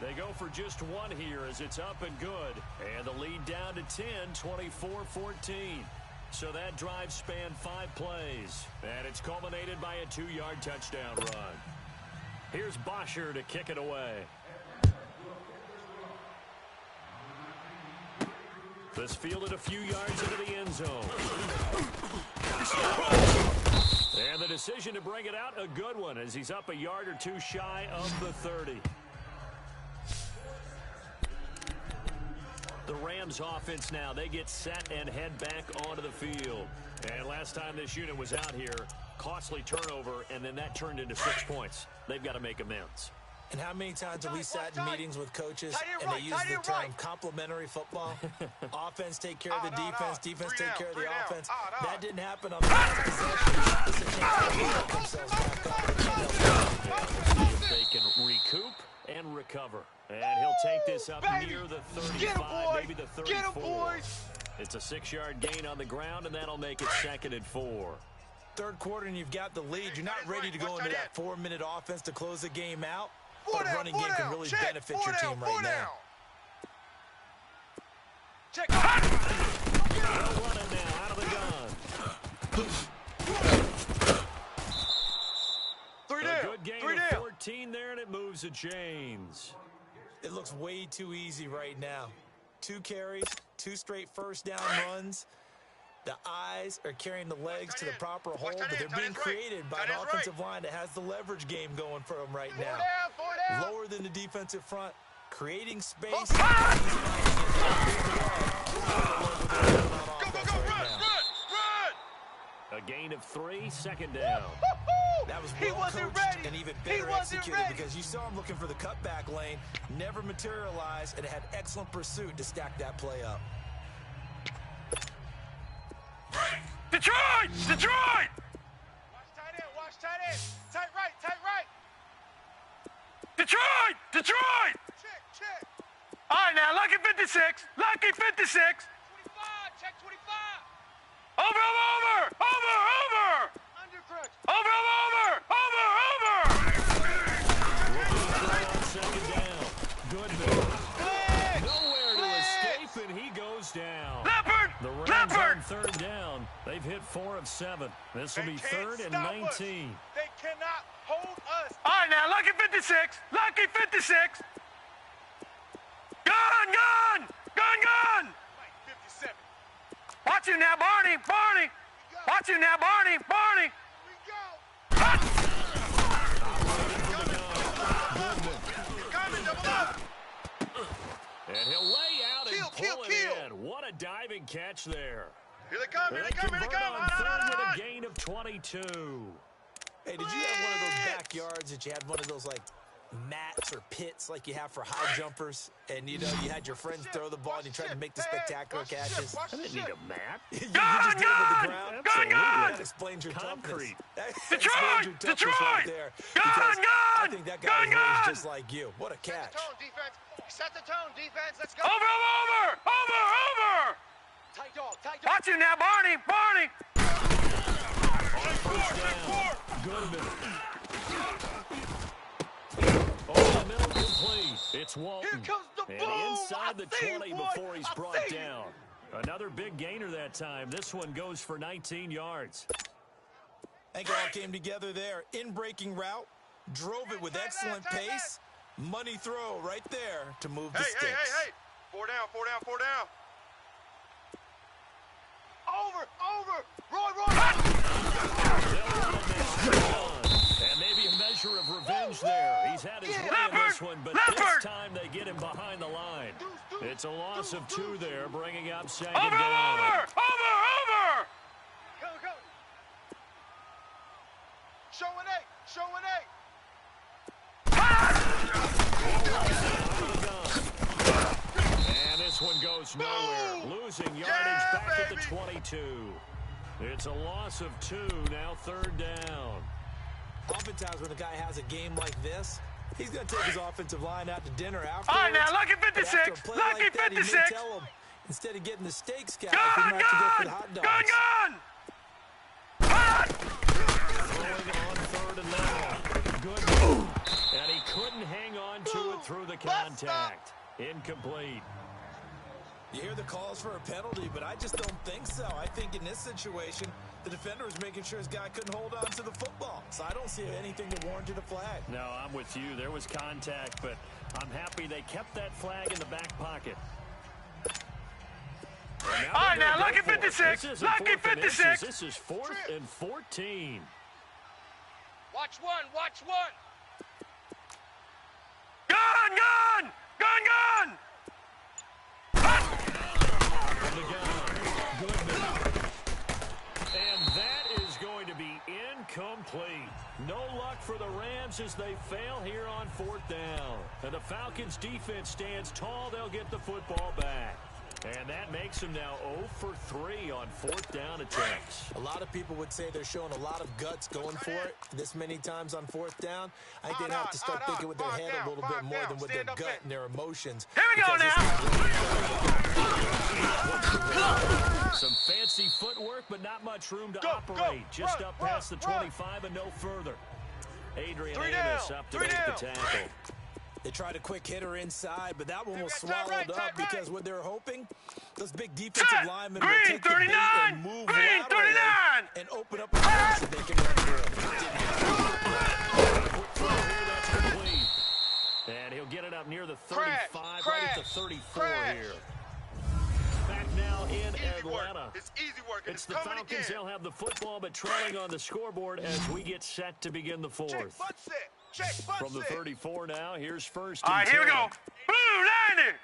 Speaker 1: They go for just 1 here as it's up and good. And the lead down to 10, 24-14. So that drive spanned 5 plays. And it's culminated by a 2-yard touchdown run. Here's Bosher to kick it away. This fielded a few yards into the end zone. And the decision to bring it out, a good one, as he's up a yard or 2 shy of the 30. The Rams offense now, they get set and head back onto the field. And last time this unit was out here, costly turnover, and then that turned into 6 points. They've got to make amends.
Speaker 3: And how many times have we sat in meetings with coaches and they use the term complementary football? Offense take care of the defense, defense take care of the offense. That didn't happen on the last possession. This is a chance to get themselves back up.
Speaker 1: If they can recoup and recover. And he'll take this up near the 35, maybe the 34. It's a 6-yard gain on the ground, and that'll make it 2nd and 4.
Speaker 3: 3rd quarter, and you've got the lead. You're not ready to go into that 4-minute offense to close the game out. But a running game can really benefit your team right now.
Speaker 2: Check.
Speaker 1: They'll run it now out of the gun.
Speaker 2: 3
Speaker 1: A
Speaker 2: down.
Speaker 1: good gain
Speaker 2: 3
Speaker 1: of
Speaker 2: down.
Speaker 1: 14 there, and it moves the chains.
Speaker 3: It looks way too easy right now. 2 carries, 2 straight 1st down runs. The eyes are carrying the legs to the proper hold, but they're being created by an offensive line that has the leverage game going for them right now. Lower than the defensive front, creating space.
Speaker 2: Go, run.
Speaker 1: A gain of 3, 2nd down.
Speaker 3: That was well coached and even better executed, because you saw him looking for the cutback lane, never materialized, and had excellent pursuit to stack that play up.
Speaker 4: Detroit! Detroit!
Speaker 2: Watch tight end. Tight right, tight right.
Speaker 4: Detroit! Detroit!
Speaker 2: Check.
Speaker 4: All right, now, lucky 56. Lucky 56.
Speaker 2: 25, check 25.
Speaker 4: Over.
Speaker 2: Under crutch.
Speaker 4: Over.
Speaker 1: Second down. Goodman. Nowhere to escape, and he goes down.
Speaker 4: Leopard!
Speaker 1: The Rams
Speaker 4: Leopard!
Speaker 1: on 3rd down. They've hit 4 of 7. This will be 3rd and 19.
Speaker 2: They cannot hold us.
Speaker 4: All right, now, lucky 56. Lucky 56. Gun!
Speaker 2: Mike 57.
Speaker 4: Watch you now, Barney. Watch you now, Barney.
Speaker 2: We go. Coming, double up.
Speaker 1: And he'll lay out and
Speaker 2: Kill.
Speaker 1: pull it in. What a diving catch there.
Speaker 2: Here they come.
Speaker 1: They convert on 3rd with a gain of 22.
Speaker 3: Hey, did you have one of those backyards that you had one of those, like, mats or pits like you have for high jumpers, and, you know, you had your friends throw the ball and you tried to make the spectacular catches?
Speaker 1: I didn't need a mat.
Speaker 3: You just did it with the ground?
Speaker 1: Absolutely.
Speaker 3: That explains your
Speaker 1: Concrete.
Speaker 3: toughness. That
Speaker 4: Detroit!
Speaker 3: explains your toughness
Speaker 4: Detroit!
Speaker 3: right there.
Speaker 4: Gun!
Speaker 3: Because I
Speaker 4: Gun!
Speaker 3: think that guy
Speaker 4: Gun!
Speaker 3: was raised
Speaker 4: Gun!
Speaker 3: just like you. What a catch.
Speaker 2: Set the tone, defense. Set the tone, defense. Let's go.
Speaker 4: Over.
Speaker 2: Tight dog.
Speaker 4: Watch you now, Barney.
Speaker 1: First down. Goodman. It's Walton.
Speaker 2: Here comes the
Speaker 1: and
Speaker 2: boom.
Speaker 1: inside the 20 before he's brought
Speaker 2: you.
Speaker 1: down. Another big gainer that time. This one goes for 19 yards.
Speaker 3: I think it all came together there. In-breaking route, drove it with excellent pace. Money throw right there to move the sticks.
Speaker 5: Hey. 4 down. Over. Roy.
Speaker 1: And maybe a measure of revenge there. He's had his way in this one, but this time they get him behind the line. It's a loss of 2 there, bringing up second down.
Speaker 4: Over!
Speaker 2: Go. Showing eight.
Speaker 1: And this one goes nowhere, losing yardage back at the 22. It's a loss of 2, now third down.
Speaker 3: Oftentimes when a guy has a game like this, he's going to take his offensive line out to dinner afterwards.
Speaker 4: All right, now, lucky
Speaker 3: But
Speaker 4: 56.
Speaker 3: after a play
Speaker 4: Lucky
Speaker 3: like that, he may
Speaker 4: 56.
Speaker 3: tell him, instead of getting the steaks, guys, he might have to go for the hot dogs.
Speaker 4: Gun!
Speaker 1: Throwing on third and long. Good move. And he couldn't hang on to it through the contact. Incomplete.
Speaker 3: You hear the calls for a penalty, but I just don't think so. I think in this situation, the defender was making sure his guy couldn't hold on to the football. So I don't see anything that warranted a flag.
Speaker 1: No, I'm with you. There was contact, but I'm happy they kept that flag in the back pocket.
Speaker 4: All right, now, lucky 56. Lucky 56.
Speaker 1: This is 4th and 14.
Speaker 2: Watch one.
Speaker 4: Gun!
Speaker 1: From the gun. Goodman. And that is going to be incomplete. No luck for the Rams as they fail here on 4th down. And the Falcons defense stands tall. They'll get the football back. And that makes them now 0 for 3 on 4th down attempts.
Speaker 3: A lot of people would say they're showing a lot of guts going for it this many times on 4th down. I think they'd have to start thinking with their head a little bit more than with their gut and their emotions.
Speaker 4: Here we go now.
Speaker 1: Some fancy footwork, but not much room to operate. Just up past the 25 and no further. Adrian Amos up to make the tackle.
Speaker 3: They tried a quick hitter inside, but that one was swallowed up because what they're hoping, those big defensive linemen will take the bait and move laterally and open up a pass that they can run
Speaker 1: That's complete. And he'll get it up near the 35, right at the 34 here. Back now in Atlanta.
Speaker 5: It's easy work.
Speaker 1: It's the Falcons. They'll have the football, but trailing on the scoreboard as we get set to begin the 4th. From the 34 now, here's first and 10.
Speaker 4: All right, here we go. Blue 90.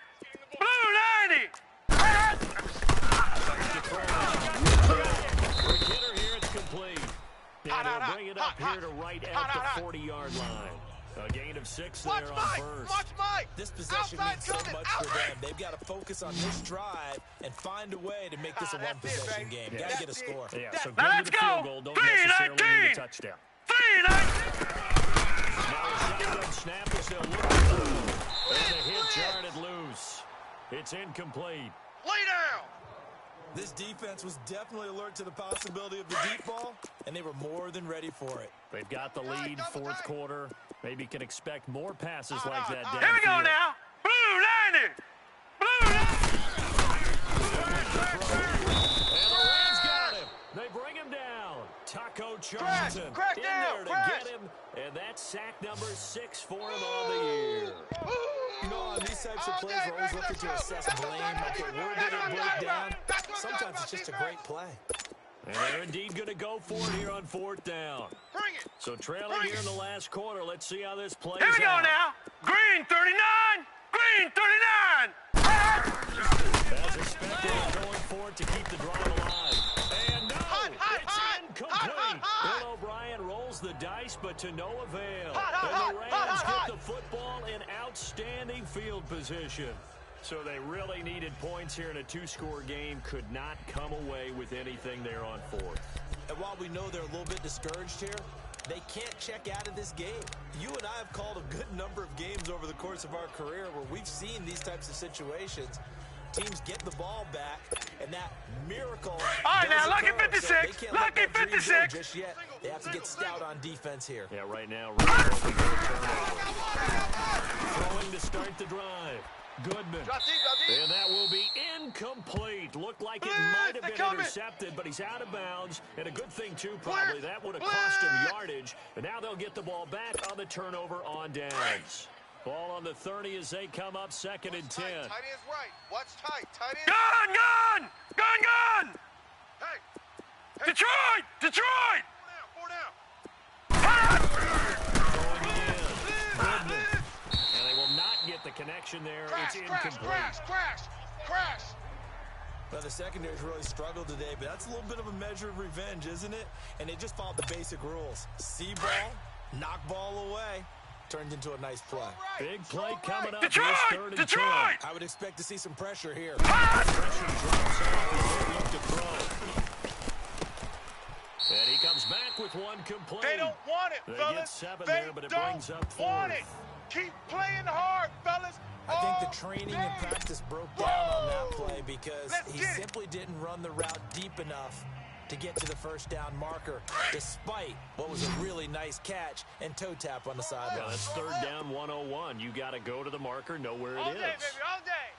Speaker 1: Quick hitter here, it's complete. And they'll bring it up here to right at the 40-yard line. A gain of 6 there on first.
Speaker 3: This possession means so much for them. They've got to focus on this drive and find a way to make this a one-possession game. Got to get a score.
Speaker 1: Yeah, so good
Speaker 4: Now
Speaker 1: with the field goal. Don't necessarily need a touchdown.
Speaker 4: 3-19.
Speaker 1: Now a shotgun snap as they'll look through. And the hit jarred loose. It's incomplete.
Speaker 5: Lay down.
Speaker 3: This defense was definitely alert to the possibility of the deep ball, and they were more than ready for it.
Speaker 1: They've got the lead, 4th quarter. Maybe can expect more passes like that downfield.
Speaker 4: Here we go now. Blue 90.
Speaker 1: And the Rams got him. They bring him down. Taco Charlton in there to get him. And that's sack number 6 for him on the year.
Speaker 3: You know, on these types of plays, we're always looking to assess blame. Okay, where did it break down? Sometimes it's just a great play.
Speaker 1: And they're indeed going to go for it here on 4th down.
Speaker 5: Bring it.
Speaker 1: So trailing here in the last quarter. Let's see how this plays
Speaker 4: Here we go
Speaker 1: out.
Speaker 4: now. Green 39. Green 39.
Speaker 1: As expected, going for it to keep the drive alive. And no, it's incomplete. Bill O'Brien rolls the dice, but to no avail. And the Rams get the football in outstanding field position. So they really needed points here in a 2-score game. Could not come away with anything there on 4th.
Speaker 3: And while we know they're a little bit discouraged here, they can't check out of this game. You and I have called a good number of games over the course of our career where we've seen these types of situations. Teams get the ball back, and that miracle.
Speaker 4: All right, now, lucky
Speaker 3: occur.
Speaker 4: 56.
Speaker 3: So they can't let
Speaker 4: Lucky
Speaker 3: that dream go
Speaker 4: 56.
Speaker 3: just yet. They have to get stout on defense here.
Speaker 1: Yeah, right now, throwing to start start the drive. Goodman.
Speaker 5: Drop deep.
Speaker 1: And that will be incomplete. Looked like it
Speaker 2: Blitz,
Speaker 1: might have
Speaker 2: they're
Speaker 1: been
Speaker 2: coming.
Speaker 1: intercepted, but he's out of bounds. And a good thing, too, probably. That would have cost him yardage. And now they'll get the ball back on the turnover on downs. Ball on the 30 as they come up 2nd and 10.
Speaker 5: Tight end's right. Watch tight. Tight end.
Speaker 4: Gun!
Speaker 5: Hey.
Speaker 4: Detroit! Detroit!
Speaker 5: Four down.
Speaker 1: Going in. Goodman. And they will not get the connection there. It's incomplete.
Speaker 5: Crash.
Speaker 3: Well, the secondary's really struggled today, but that's a little bit of a measure of revenge, isn't it? And they just followed the basic rules. See ball, knock ball away. Turned into a nice play.
Speaker 1: Big play coming up.
Speaker 4: Detroit!
Speaker 1: Here's 3rd and 10.
Speaker 4: Detroit!
Speaker 3: I would expect to see some pressure here.
Speaker 1: Pressure drops off as they look to throw. And he comes back with one complete.
Speaker 2: They don't want it,
Speaker 1: They
Speaker 2: fellas.
Speaker 1: get 7
Speaker 2: they
Speaker 1: there, but it
Speaker 2: don't
Speaker 1: brings up 4th.
Speaker 2: want it. Keep playing hard, fellas.
Speaker 3: I think
Speaker 2: all
Speaker 3: the training
Speaker 2: day.
Speaker 3: and practice broke down on that play because
Speaker 2: Let's
Speaker 3: he
Speaker 2: get it.
Speaker 3: simply didn't run the route deep enough to get to the first down marker, despite what was a really nice catch and toe tap on the
Speaker 1: Well,
Speaker 3: sideline.
Speaker 1: that's 3rd down 101. You got to go to the marker, know where it
Speaker 2: All
Speaker 1: is.
Speaker 2: day, baby, all day.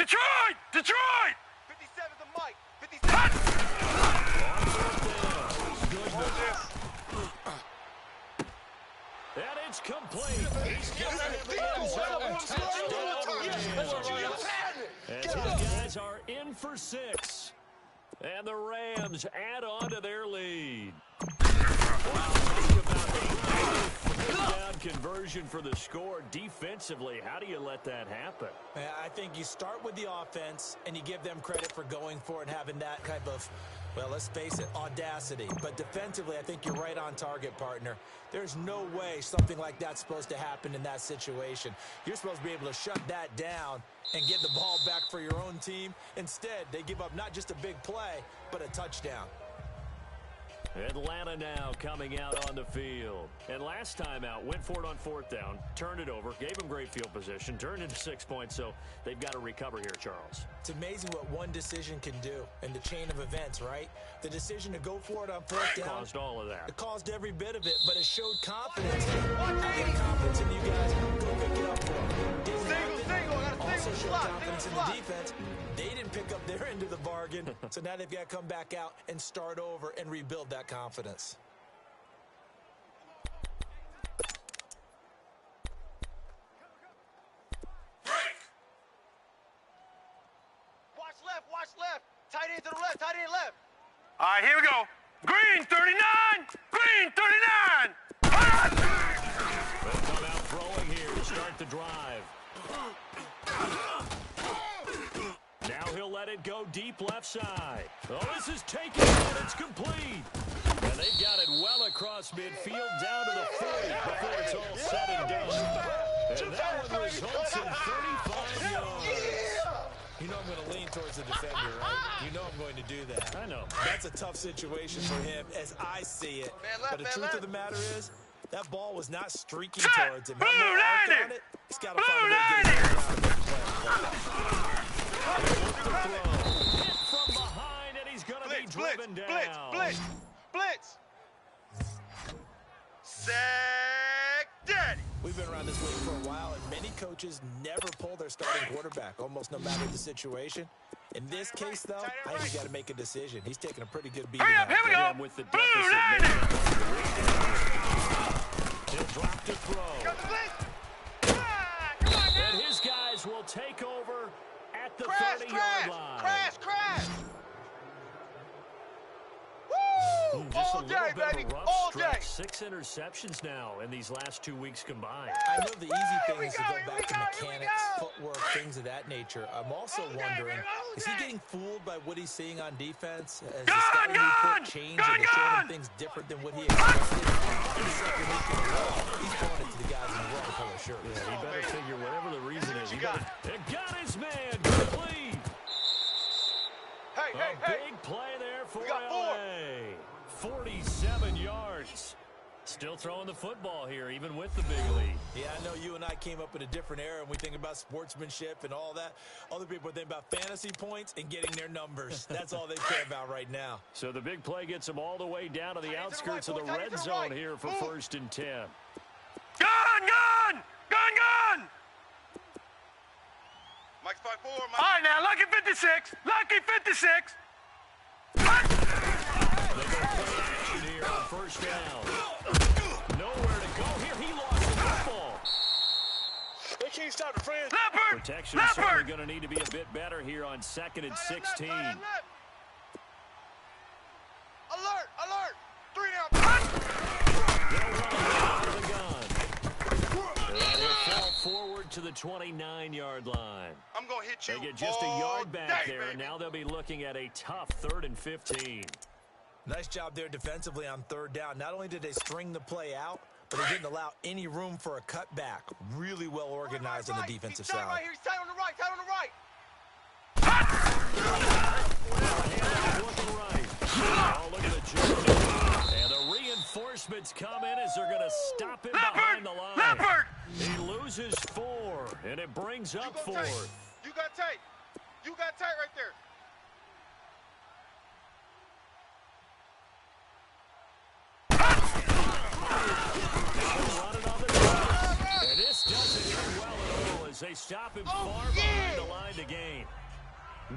Speaker 4: Detroit! Detroit!
Speaker 2: 57 the mic. 57.
Speaker 1: And it's complete. He's got it in the end zone. Touchdown. And his guys are in for 6. And the Rams add on to their lead. Wow, think about a conversion for the score. Defensively, how do you let that happen?
Speaker 3: I think you start with the offense, and you give them credit for going for it and having that type of, well, let's face it, audacity. But defensively, I think you're right on target, partner. There's no way something like that's supposed to happen in that situation. You're supposed to be able to shut that down and get the ball back for your own team. Instead, they give up not just a big play, but a touchdown.
Speaker 1: Atlanta now coming out on the field. And last time out, went for it on 4th down, turned it over, gave them great field position, turned into 6 points, so they've got to recover here, Charles.
Speaker 3: It's amazing what one decision can do in the chain of events, right? The decision to go for it on 4th down.
Speaker 1: Caused all of that.
Speaker 3: It caused every bit of it, but it showed confidence. I got confidence in you guys. Go pick it up for them. Also showed confidence in the defense. They didn't pick up their end of the bargain, so now they've got to come back out and start over and rebuild that confidence.
Speaker 2: Watch left. Tight end to the left, tight end left.
Speaker 4: All right, here we go. Green 39! Green 39!
Speaker 1: They'll come out throwing here to start the drive. Now he'll let it go deep left side. Oh, this is taken, and it's complete. And they've got it well across midfield down to the 40 before it's all said and done. And that one results in 35 yards.
Speaker 3: You know I'm going to lean towards the defender, right? You know I'm going to do that.
Speaker 1: I know.
Speaker 3: That's a tough situation for him as I see it. But the truth of the matter is, that ball was not streaking towards him.
Speaker 4: Blue landed!
Speaker 3: He's got to find a way to get his hands
Speaker 1: Hit from behind, and he's going to be driven down.
Speaker 2: Blitz. Sack daddy.
Speaker 3: We've been around this league for a while, and many coaches never pull their starting quarterback, almost no matter the situation. In this case, though, I think he's got to make a decision. He's taking a pretty good beating.
Speaker 4: Hurry up, here we go.
Speaker 1: With the
Speaker 4: Blue
Speaker 1: deficit,
Speaker 4: landed!
Speaker 1: he'll drop to throw.
Speaker 2: Got the blitz.
Speaker 1: And his guys will take over at the 30-yard line.
Speaker 2: Crash. Woo!
Speaker 1: Just
Speaker 2: All
Speaker 1: a
Speaker 2: day,
Speaker 1: little bit
Speaker 2: baby.
Speaker 1: of a rough
Speaker 2: All
Speaker 1: stretch.
Speaker 2: day.
Speaker 1: 6 interceptions now in these last 2 weeks combined.
Speaker 3: I know the easy thing is to go
Speaker 2: Here we
Speaker 3: back to
Speaker 2: go,
Speaker 3: mechanics,
Speaker 2: here we go.
Speaker 3: footwork, things of that nature. I'm also wondering, is he getting fooled by what he's seeing on defense? Has the scouting report changed and they're showing him things different than what he expected? He's throwing it to the guys in the wrong color shirt.
Speaker 1: Yeah, he better figure whatever the reason is. He got his man complete.
Speaker 2: Hey.
Speaker 1: Big play there for
Speaker 2: We got 4.
Speaker 1: LA. 47 yards. Still throwing the football here, even with the big lead.
Speaker 3: Yeah, I know you and I came up in a different era, and we think about sportsmanship and all that. Other people think about fantasy points and getting their numbers. That's all they care about right now.
Speaker 1: So the big play gets them all the way down to the outskirts of the red zone here for 1st and 10.
Speaker 4: Gun!
Speaker 5: Mike's 5-4,
Speaker 4: All
Speaker 5: Mike.
Speaker 4: right, now, lucky 56. Lucky 56.
Speaker 1: They go play action here on 1st down. Nowhere to go here. He lost the football.
Speaker 5: They can't stop the friends.
Speaker 4: Leopard!
Speaker 1: Protection is certainly going to need to be a bit better here on 2nd and 16.
Speaker 2: Alert. 3 down.
Speaker 1: They'll run out of the gun. And he'll fall forward to the 29-yard line.
Speaker 5: I'm going to hit you
Speaker 1: They get just a
Speaker 5: all
Speaker 1: yard back
Speaker 5: day,
Speaker 1: there,
Speaker 5: baby.
Speaker 1: and now they'll be looking at a tough 3rd and 15.
Speaker 3: Nice job there defensively on 3rd down. Not only did they string the play out, but they didn't allow any room for a cutback. Really well organized on the defensive
Speaker 2: He's tight
Speaker 3: side.
Speaker 2: right here. He's tight on the right.
Speaker 1: Looking right. Oh, look at the journey. And the reinforcements come in as they're going to stop him behind the line.
Speaker 4: Leopard!
Speaker 1: He loses 4, and it brings up 4th.
Speaker 2: You got tight right there.
Speaker 1: Running on the ground. And this doesn't end well at all as they they stop him far behind the line to gain.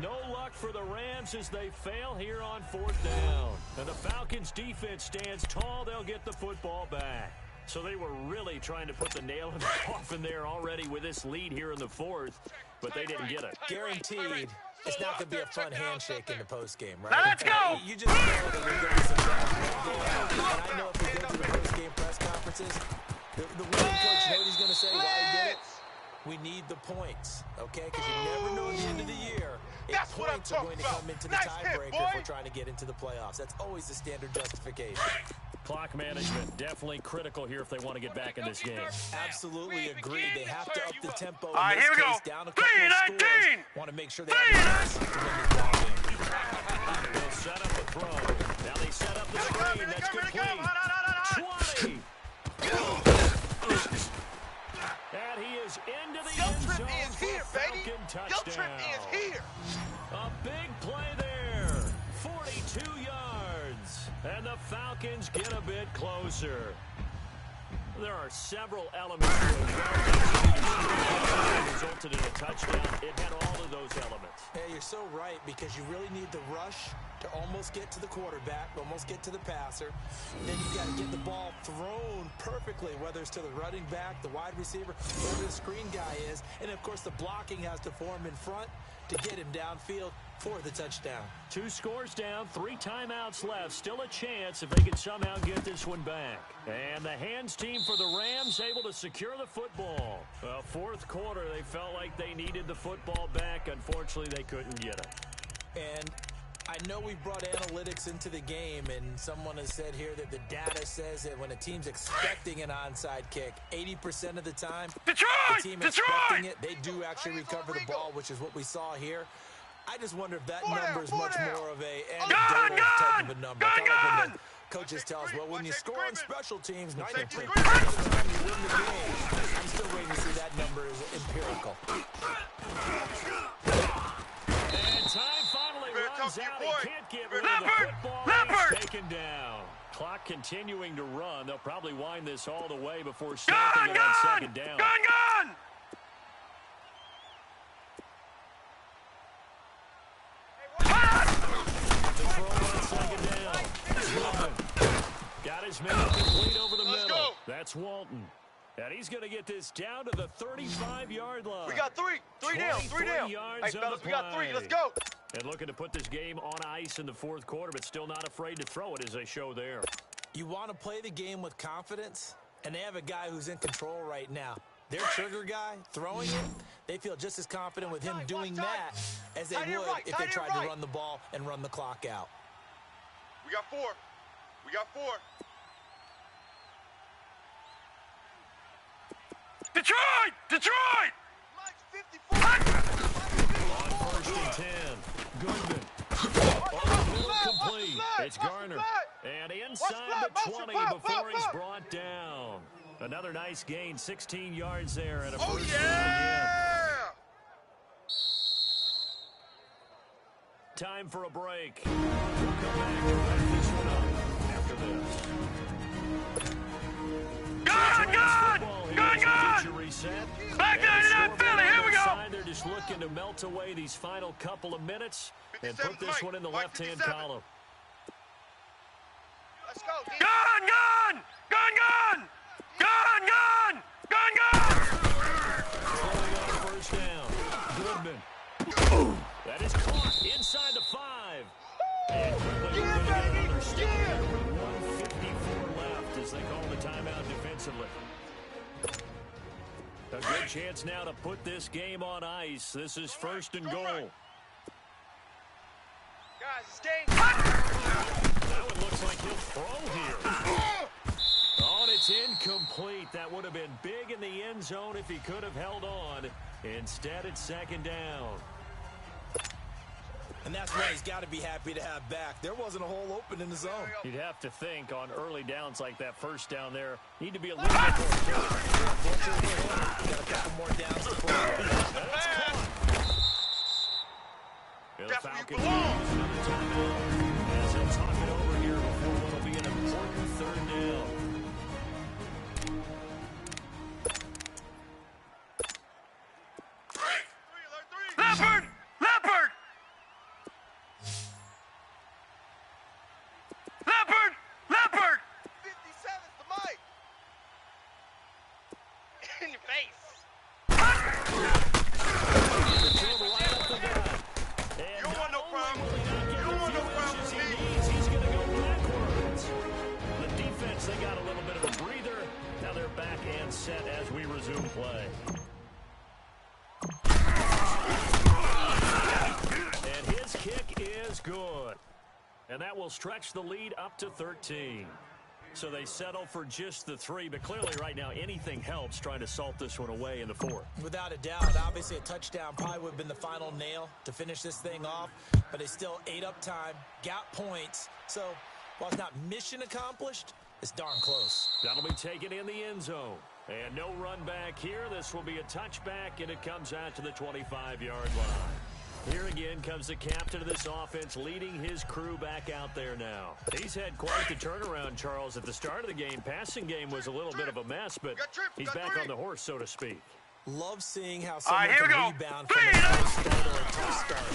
Speaker 1: No luck for the Rams as they fail here on 4th down. And the Falcons' defense stands tall. They'll get the football back. So they were really trying to put the nail in the coffin there already with this lead here in the 4th, but they didn't get it.
Speaker 3: Guaranteed, it's not going to be a fun handshake in the postgame, right?
Speaker 4: Now let's go!
Speaker 3: You just know that there's going to be some bad. And I know if we go to the postgame press conferences, the winning coach, you know what he's going to say, why he did it? We need the points, okay? Because you never know at the end of the year if points are going to come into the tiebreaker if we're trying to get into the playoffs. That's always the standard justification.
Speaker 1: Clock management definitely critical here if they want to get back in this game.
Speaker 3: Absolutely agree. They have to up the tempo.
Speaker 4: All right, here we go.
Speaker 3: Down a couple of scores. Want to make sure they have a chance to win this ball game.
Speaker 1: They'll set up a throw. Now they set up the screen. That's complete. 20. And he is into the end zone for Falcon touchdown. A big play there. 42 yards. And the Falcons get a bit closer. There are several elements to it. Resulted in a touchdown. It had all of those elements.
Speaker 3: Yeah, you're so right, because you really need the rush to almost get to the quarterback, almost get to the passer. Then you got to get the ball thrown perfectly, whether it's to the running back, the wide receiver, whoever the screen guy is. And, of course, the blocking has to form in front to get him downfield for the touchdown. 2
Speaker 1: scores down, 3 timeouts left. Still a chance if they can somehow get this one back. And the hands team for the Rams able to secure the football. Well, 4th quarter, they felt like they needed the football back. Unfortunately, they couldn't get it.
Speaker 3: And I know we brought analytics into the game, and someone has said here that the data says that when a team's expecting an onside kick, 80% of the time, the team expecting it, they do actually recover the ball, which is what we saw here. I just wonder if that number is much more of a anecdotal type of a number. Kind of like when the coaches tell us, well, when you score on special teams, 90% of the time you win the game. I'm still waiting to see that number is empirical.
Speaker 1: And time finally runs out. He can't get rid of the football. He's taken down. Clock continuing to run. They'll probably wind this all the way before snapping it on 2nd down.
Speaker 4: Gun!
Speaker 1: Got his man complete over the middle. That's Walton. And he's going to get this down to the 35-yard line.
Speaker 5: We got 3 down.
Speaker 1: Yards
Speaker 5: hey, fellas, we got 3. Let's go.
Speaker 1: And looking to put this game on ice in the 4th quarter, but still not afraid to throw it as they show there.
Speaker 3: You want to play the game with confidence, and they have a guy who's in control right now. Their trigger guy throwing it, they feel just as confident with him doing that as they would if they tried to run the ball and run the clock out.
Speaker 5: We got 4.
Speaker 4: Detroit!
Speaker 1: On 1st and 10. Goodman. Complete. It's Garner. And inside the 20 before he's brought down. Another nice gain, 16 yards there and a first down again. Time for a break. We'll come back and wrap this one up after this. Back
Speaker 4: 99 Philly, here we go!
Speaker 1: They're just looking to melt away these final couple of minutes and put this one in the left-hand column.
Speaker 2: Let's go,
Speaker 4: Gun!
Speaker 1: Throwing on 1st down. Goodman. That is caught inside the 5. And quickly we're going to get another step here with 1:54 left as they call the timeout defensively. A good chance now to put this game on ice. This is 1st and goal.
Speaker 2: Guys, it's game.
Speaker 1: That one looks like he'll throw here. Oh, and it's incomplete. That would have been big in the end zone if he could have held on. Instead, it's 2nd down.
Speaker 3: And that's what he's got to be happy to have back. There wasn't a hole open in the zone.
Speaker 1: You'd have to think on early downs like that 1st down there, need to be a little bit more careful.
Speaker 3: Got a couple more downs to pull.
Speaker 1: That's caught. The Falcons use another timeout as they'll talk it over here before what will be an important 3rd down. play. And his kick is good. And that will stretch the lead up to 13. So they settle for just the 3, but clearly right now anything helps trying to salt this one away in the 4th.
Speaker 3: Without a doubt, obviously a touchdown probably would have been the final nail to finish this thing off, but they still ate up time, got points. So while it's not mission accomplished, it's darn close.
Speaker 1: That'll be taken in the end zone. And no run back here. This will be a touchback, and it comes out to the 25-yard line. Here again comes the captain of this offense, leading his crew back out there now. He's had quite the turnaround, Charles. At the start of the game, passing game was a little bit of a mess, but he's back on the horse, so to speak.
Speaker 3: Love seeing how someone
Speaker 4: here we
Speaker 3: can
Speaker 4: go.
Speaker 3: rebound from a slow start or a tough start.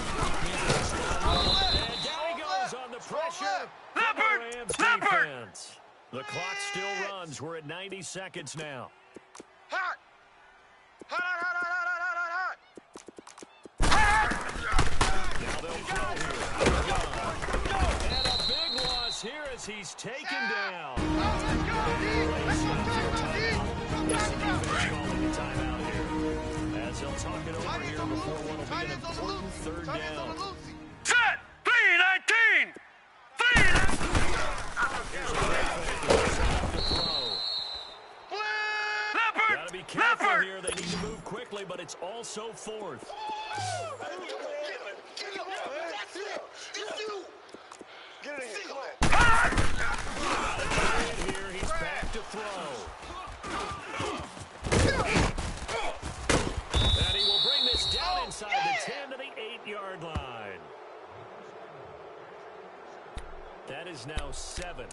Speaker 1: And down he goes on the pressure.
Speaker 4: Leopard!
Speaker 1: The Rams
Speaker 4: Leopard!
Speaker 1: defense. The clock still runs. We're at 90 seconds now.
Speaker 2: Hot! Hot, hot, hot, hot, hot, hot, hot, hot!
Speaker 1: Now they'll throw here. And a big loss here as he's taken down.
Speaker 2: Let's go, D! Let's go,
Speaker 1: Calling the timeout here. As they'll talk it over here before what will be an important third down.
Speaker 4: Set! 3-19! 3-19! Leopard!
Speaker 1: Gotta be careful
Speaker 4: Leopard!
Speaker 1: here. They need to move quickly, but it's also 4th.
Speaker 5: Get it in here. Come on.
Speaker 1: Here, he's back to throw. And he will bring this down inside the 10 to the 8-yard line. That is now 7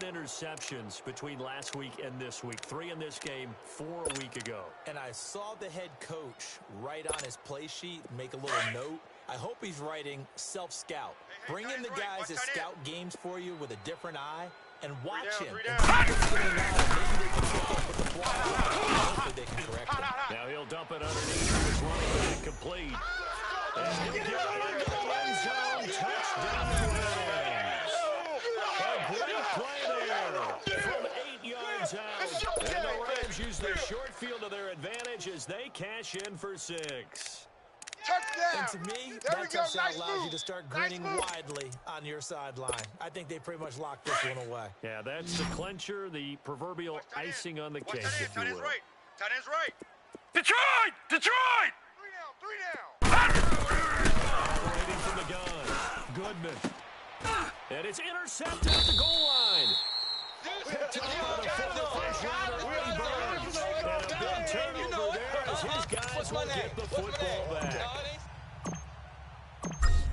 Speaker 1: interceptions between last week and this week. 3 in this game, 4 a week ago.
Speaker 3: And I saw the head coach write on his play sheet, make a little note. I hope he's writing self-scout. Bring in the guys that scout games for you with a different eye and watch him.
Speaker 2: Three
Speaker 3: And
Speaker 2: down.
Speaker 3: see what's going on. Maybe they can pick up with the fly. Hopefully they can correct him.
Speaker 1: Now he'll dump it underneath his running back complete. And he'll get it into the end zone. Touchdown Rams. A great play there from 8 yards out. And the Rams use their short field to their advantage as they cash in for 6.
Speaker 2: Touchdown!
Speaker 3: And to me,
Speaker 2: There we
Speaker 3: that
Speaker 2: go.
Speaker 3: touchdown
Speaker 2: Nice
Speaker 3: allows
Speaker 2: move.
Speaker 3: you to start
Speaker 2: Nice
Speaker 3: grinning
Speaker 2: move.
Speaker 3: widely on your sideline. I think they pretty much locked this one away.
Speaker 1: Yeah, that's the clencher, the proverbial
Speaker 2: Watch tight end.
Speaker 1: icing on the
Speaker 2: Watch
Speaker 1: cake,
Speaker 2: tight end.
Speaker 1: if
Speaker 2: Tight
Speaker 1: you
Speaker 2: end's
Speaker 1: will.
Speaker 2: right. Tight end's right.
Speaker 4: Detroit! Detroit!
Speaker 2: Three down.
Speaker 1: Waiting from the gun. Goodman. And it's intercepted at the goal line. Picked up by the former first-rounder, Artie Burns. And a big turnover there as his guys will get the football back.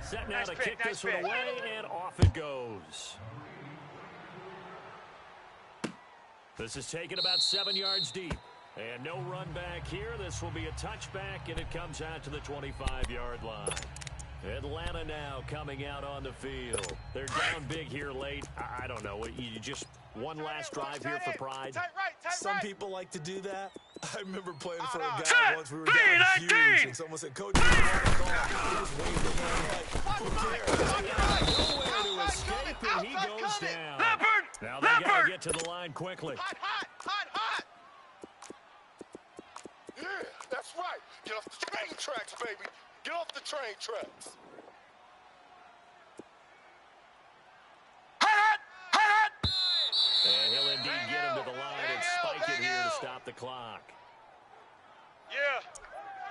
Speaker 1: Set now to kick this one away, and off it goes. This is taken about 7 yards deep. And no run back here. This will be a touchback, and it comes out to the 25-yard line. Atlanta now coming out on the field. They're down big here late. I don't know. You just one last drive here for pride.
Speaker 2: Tight right. Tight
Speaker 3: Some
Speaker 2: right.
Speaker 3: people like to do that. I remember playing for a
Speaker 2: Out,
Speaker 3: guy
Speaker 4: out.
Speaker 3: once. We were down
Speaker 4: 3-19.
Speaker 3: huge, and someone said, "Coach, you want the ball?" He just waved the hand like, who cares?
Speaker 1: Nowhere to escape, and he goes down.
Speaker 4: Leopard!
Speaker 1: Now they got to
Speaker 4: Leopard!
Speaker 1: get to the line quickly.
Speaker 2: Hot, hot, hot, hot.
Speaker 5: Yeah, that's right. Get off the train tracks, baby. Get off the train tracks.
Speaker 4: Hot! Hot!
Speaker 1: And he'll indeed get him to the line and spike it here to stop the clock.
Speaker 2: Yeah.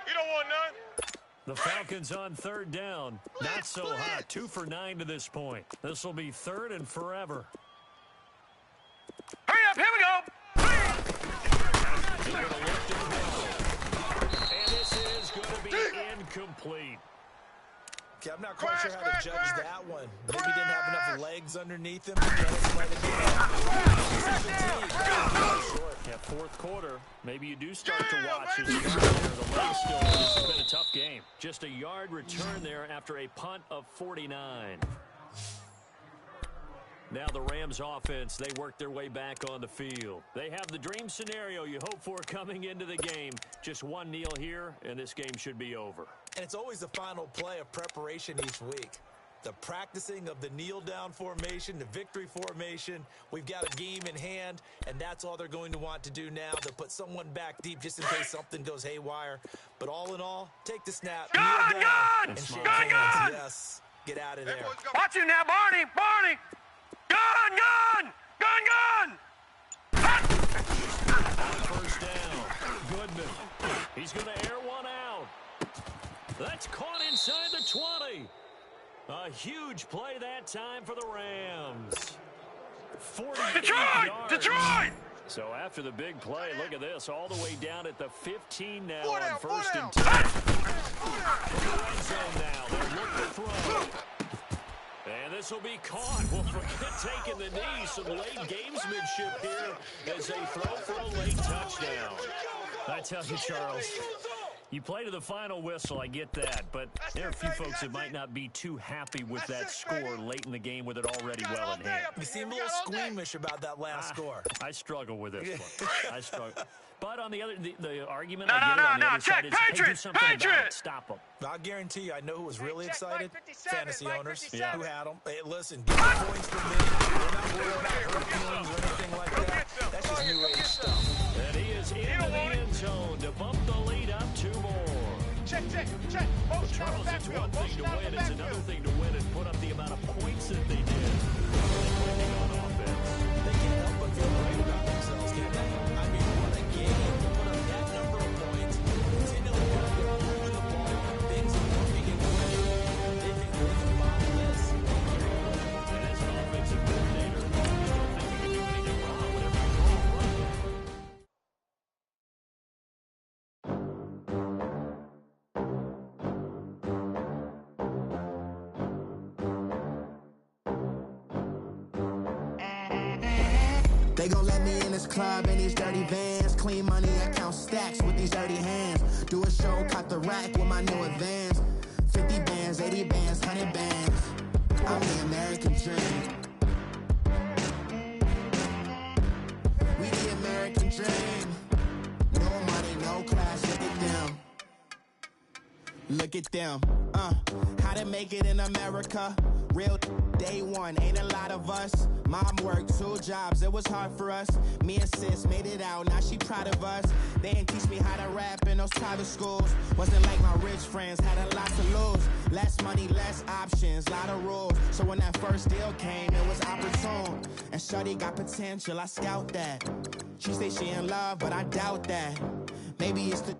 Speaker 2: You don't want none.
Speaker 1: The Falcons on third down. Not so hot. 2 for 9 to this point. This will be third and forever.
Speaker 4: Hurry up! Here we go!
Speaker 1: He's going to look to throw. And this is going to be incomplete.
Speaker 3: Okay, I'm not quite sure how to
Speaker 2: Crash,
Speaker 3: judge
Speaker 2: crash.
Speaker 3: that one. Maybe he didn't have enough legs underneath him to get it right
Speaker 1: Yeah, fourth quarter. Maybe you do start to watch as you go there. The leg still has been a tough game. Just a yard return there after a punt of 49. Now the Rams offense, they work their way back on the field. They have the dream scenario you hope for coming into the game. Just one kneel here, and this game should be over.
Speaker 3: And it's always the final play of preparation each week. The practicing of the kneel-down formation, the victory formation. We've got a game in hand, and that's all they're going to want to do now. They'll put someone back deep just in case something goes haywire. But all in all, take the snap, kneel down, and shake hands. Yes, get out of there.
Speaker 4: Watch you now, Barney! Barney! Gun! Gun! Gun! Gun!
Speaker 1: First down. Goodman. He's going to air one out. That's caught inside the 20. A huge play that time for the Rams. 48 yards.
Speaker 4: Detroit!
Speaker 1: So after the big play, look at this, all the way down at the 15 now
Speaker 2: Four
Speaker 1: on
Speaker 2: down,
Speaker 1: first
Speaker 2: four
Speaker 1: and
Speaker 2: down.
Speaker 1: 10. From the red zone now, they'll look to throw. And this will be caught. Well, forget taking the knee. Some late gamesmanship here as they throw for a late touchdown. I tell you, Charles, you play to the final whistle, I get that, but there are a few folks that might not be too happy with that score late in the game with it already well in hand.
Speaker 3: You seem a little squeamish about that last score.
Speaker 1: I struggle with this one. I struggle. But on the other, the argument
Speaker 4: No,
Speaker 1: I get
Speaker 4: no,
Speaker 1: on the
Speaker 4: no,
Speaker 1: other side
Speaker 4: check.
Speaker 1: is, hey, do
Speaker 4: Patriots,
Speaker 1: something about it.
Speaker 4: Patriots.
Speaker 1: Stop them.
Speaker 3: I'll guarantee you, I know who was really
Speaker 2: Hey, check,
Speaker 3: excited.
Speaker 2: Mike 57,
Speaker 3: Fantasy
Speaker 2: Mike
Speaker 3: owners
Speaker 2: 57.
Speaker 3: who had them. Hey, listen, get the points from me. We're not worried about hurt feelings or anything like that. That's just new age stuff.
Speaker 1: And he is into the end zone to bump the lead up 2 more.
Speaker 2: Check. Motion
Speaker 1: Charles,
Speaker 2: out
Speaker 1: it's
Speaker 2: the
Speaker 1: one
Speaker 2: backfield.
Speaker 1: thing to
Speaker 2: Motion out
Speaker 1: win.
Speaker 2: the
Speaker 1: It's another
Speaker 2: backfield.
Speaker 1: thing to win and put up the amount of points that they did. Depending on offense.
Speaker 3: They can't help but feel great about themselves, can they? I mean, what a game to put up that number of points, continually out there moving the ball, things are working and winning. They think they're the bottom list.
Speaker 1: And as an offensive coordinator, you don't think you can do anything wrong whenever you call a run.
Speaker 6: They gon' let me in this club in these dirty vans. Clean money, I count stacks with these dirty hands. Do a show, cut the rack with my new advance. 50 bands, 80 bands, 100 bands. I'm the American dream. We the American dream. No money, no class, look at them. Look at them, how to make it in America. Real day one, ain't a lot of us. Mom worked 2 jobs, it was hard for us. Me and sis made it out, now she proud of us. They didn't teach me how to rap in those private schools. Wasn't like my rich friends, had a lot to lose. Less money, less options, lot of rules. So when that first deal came, it was opportune. And shorty got potential, I scout that. She say she in love, but I doubt that. Maybe it's the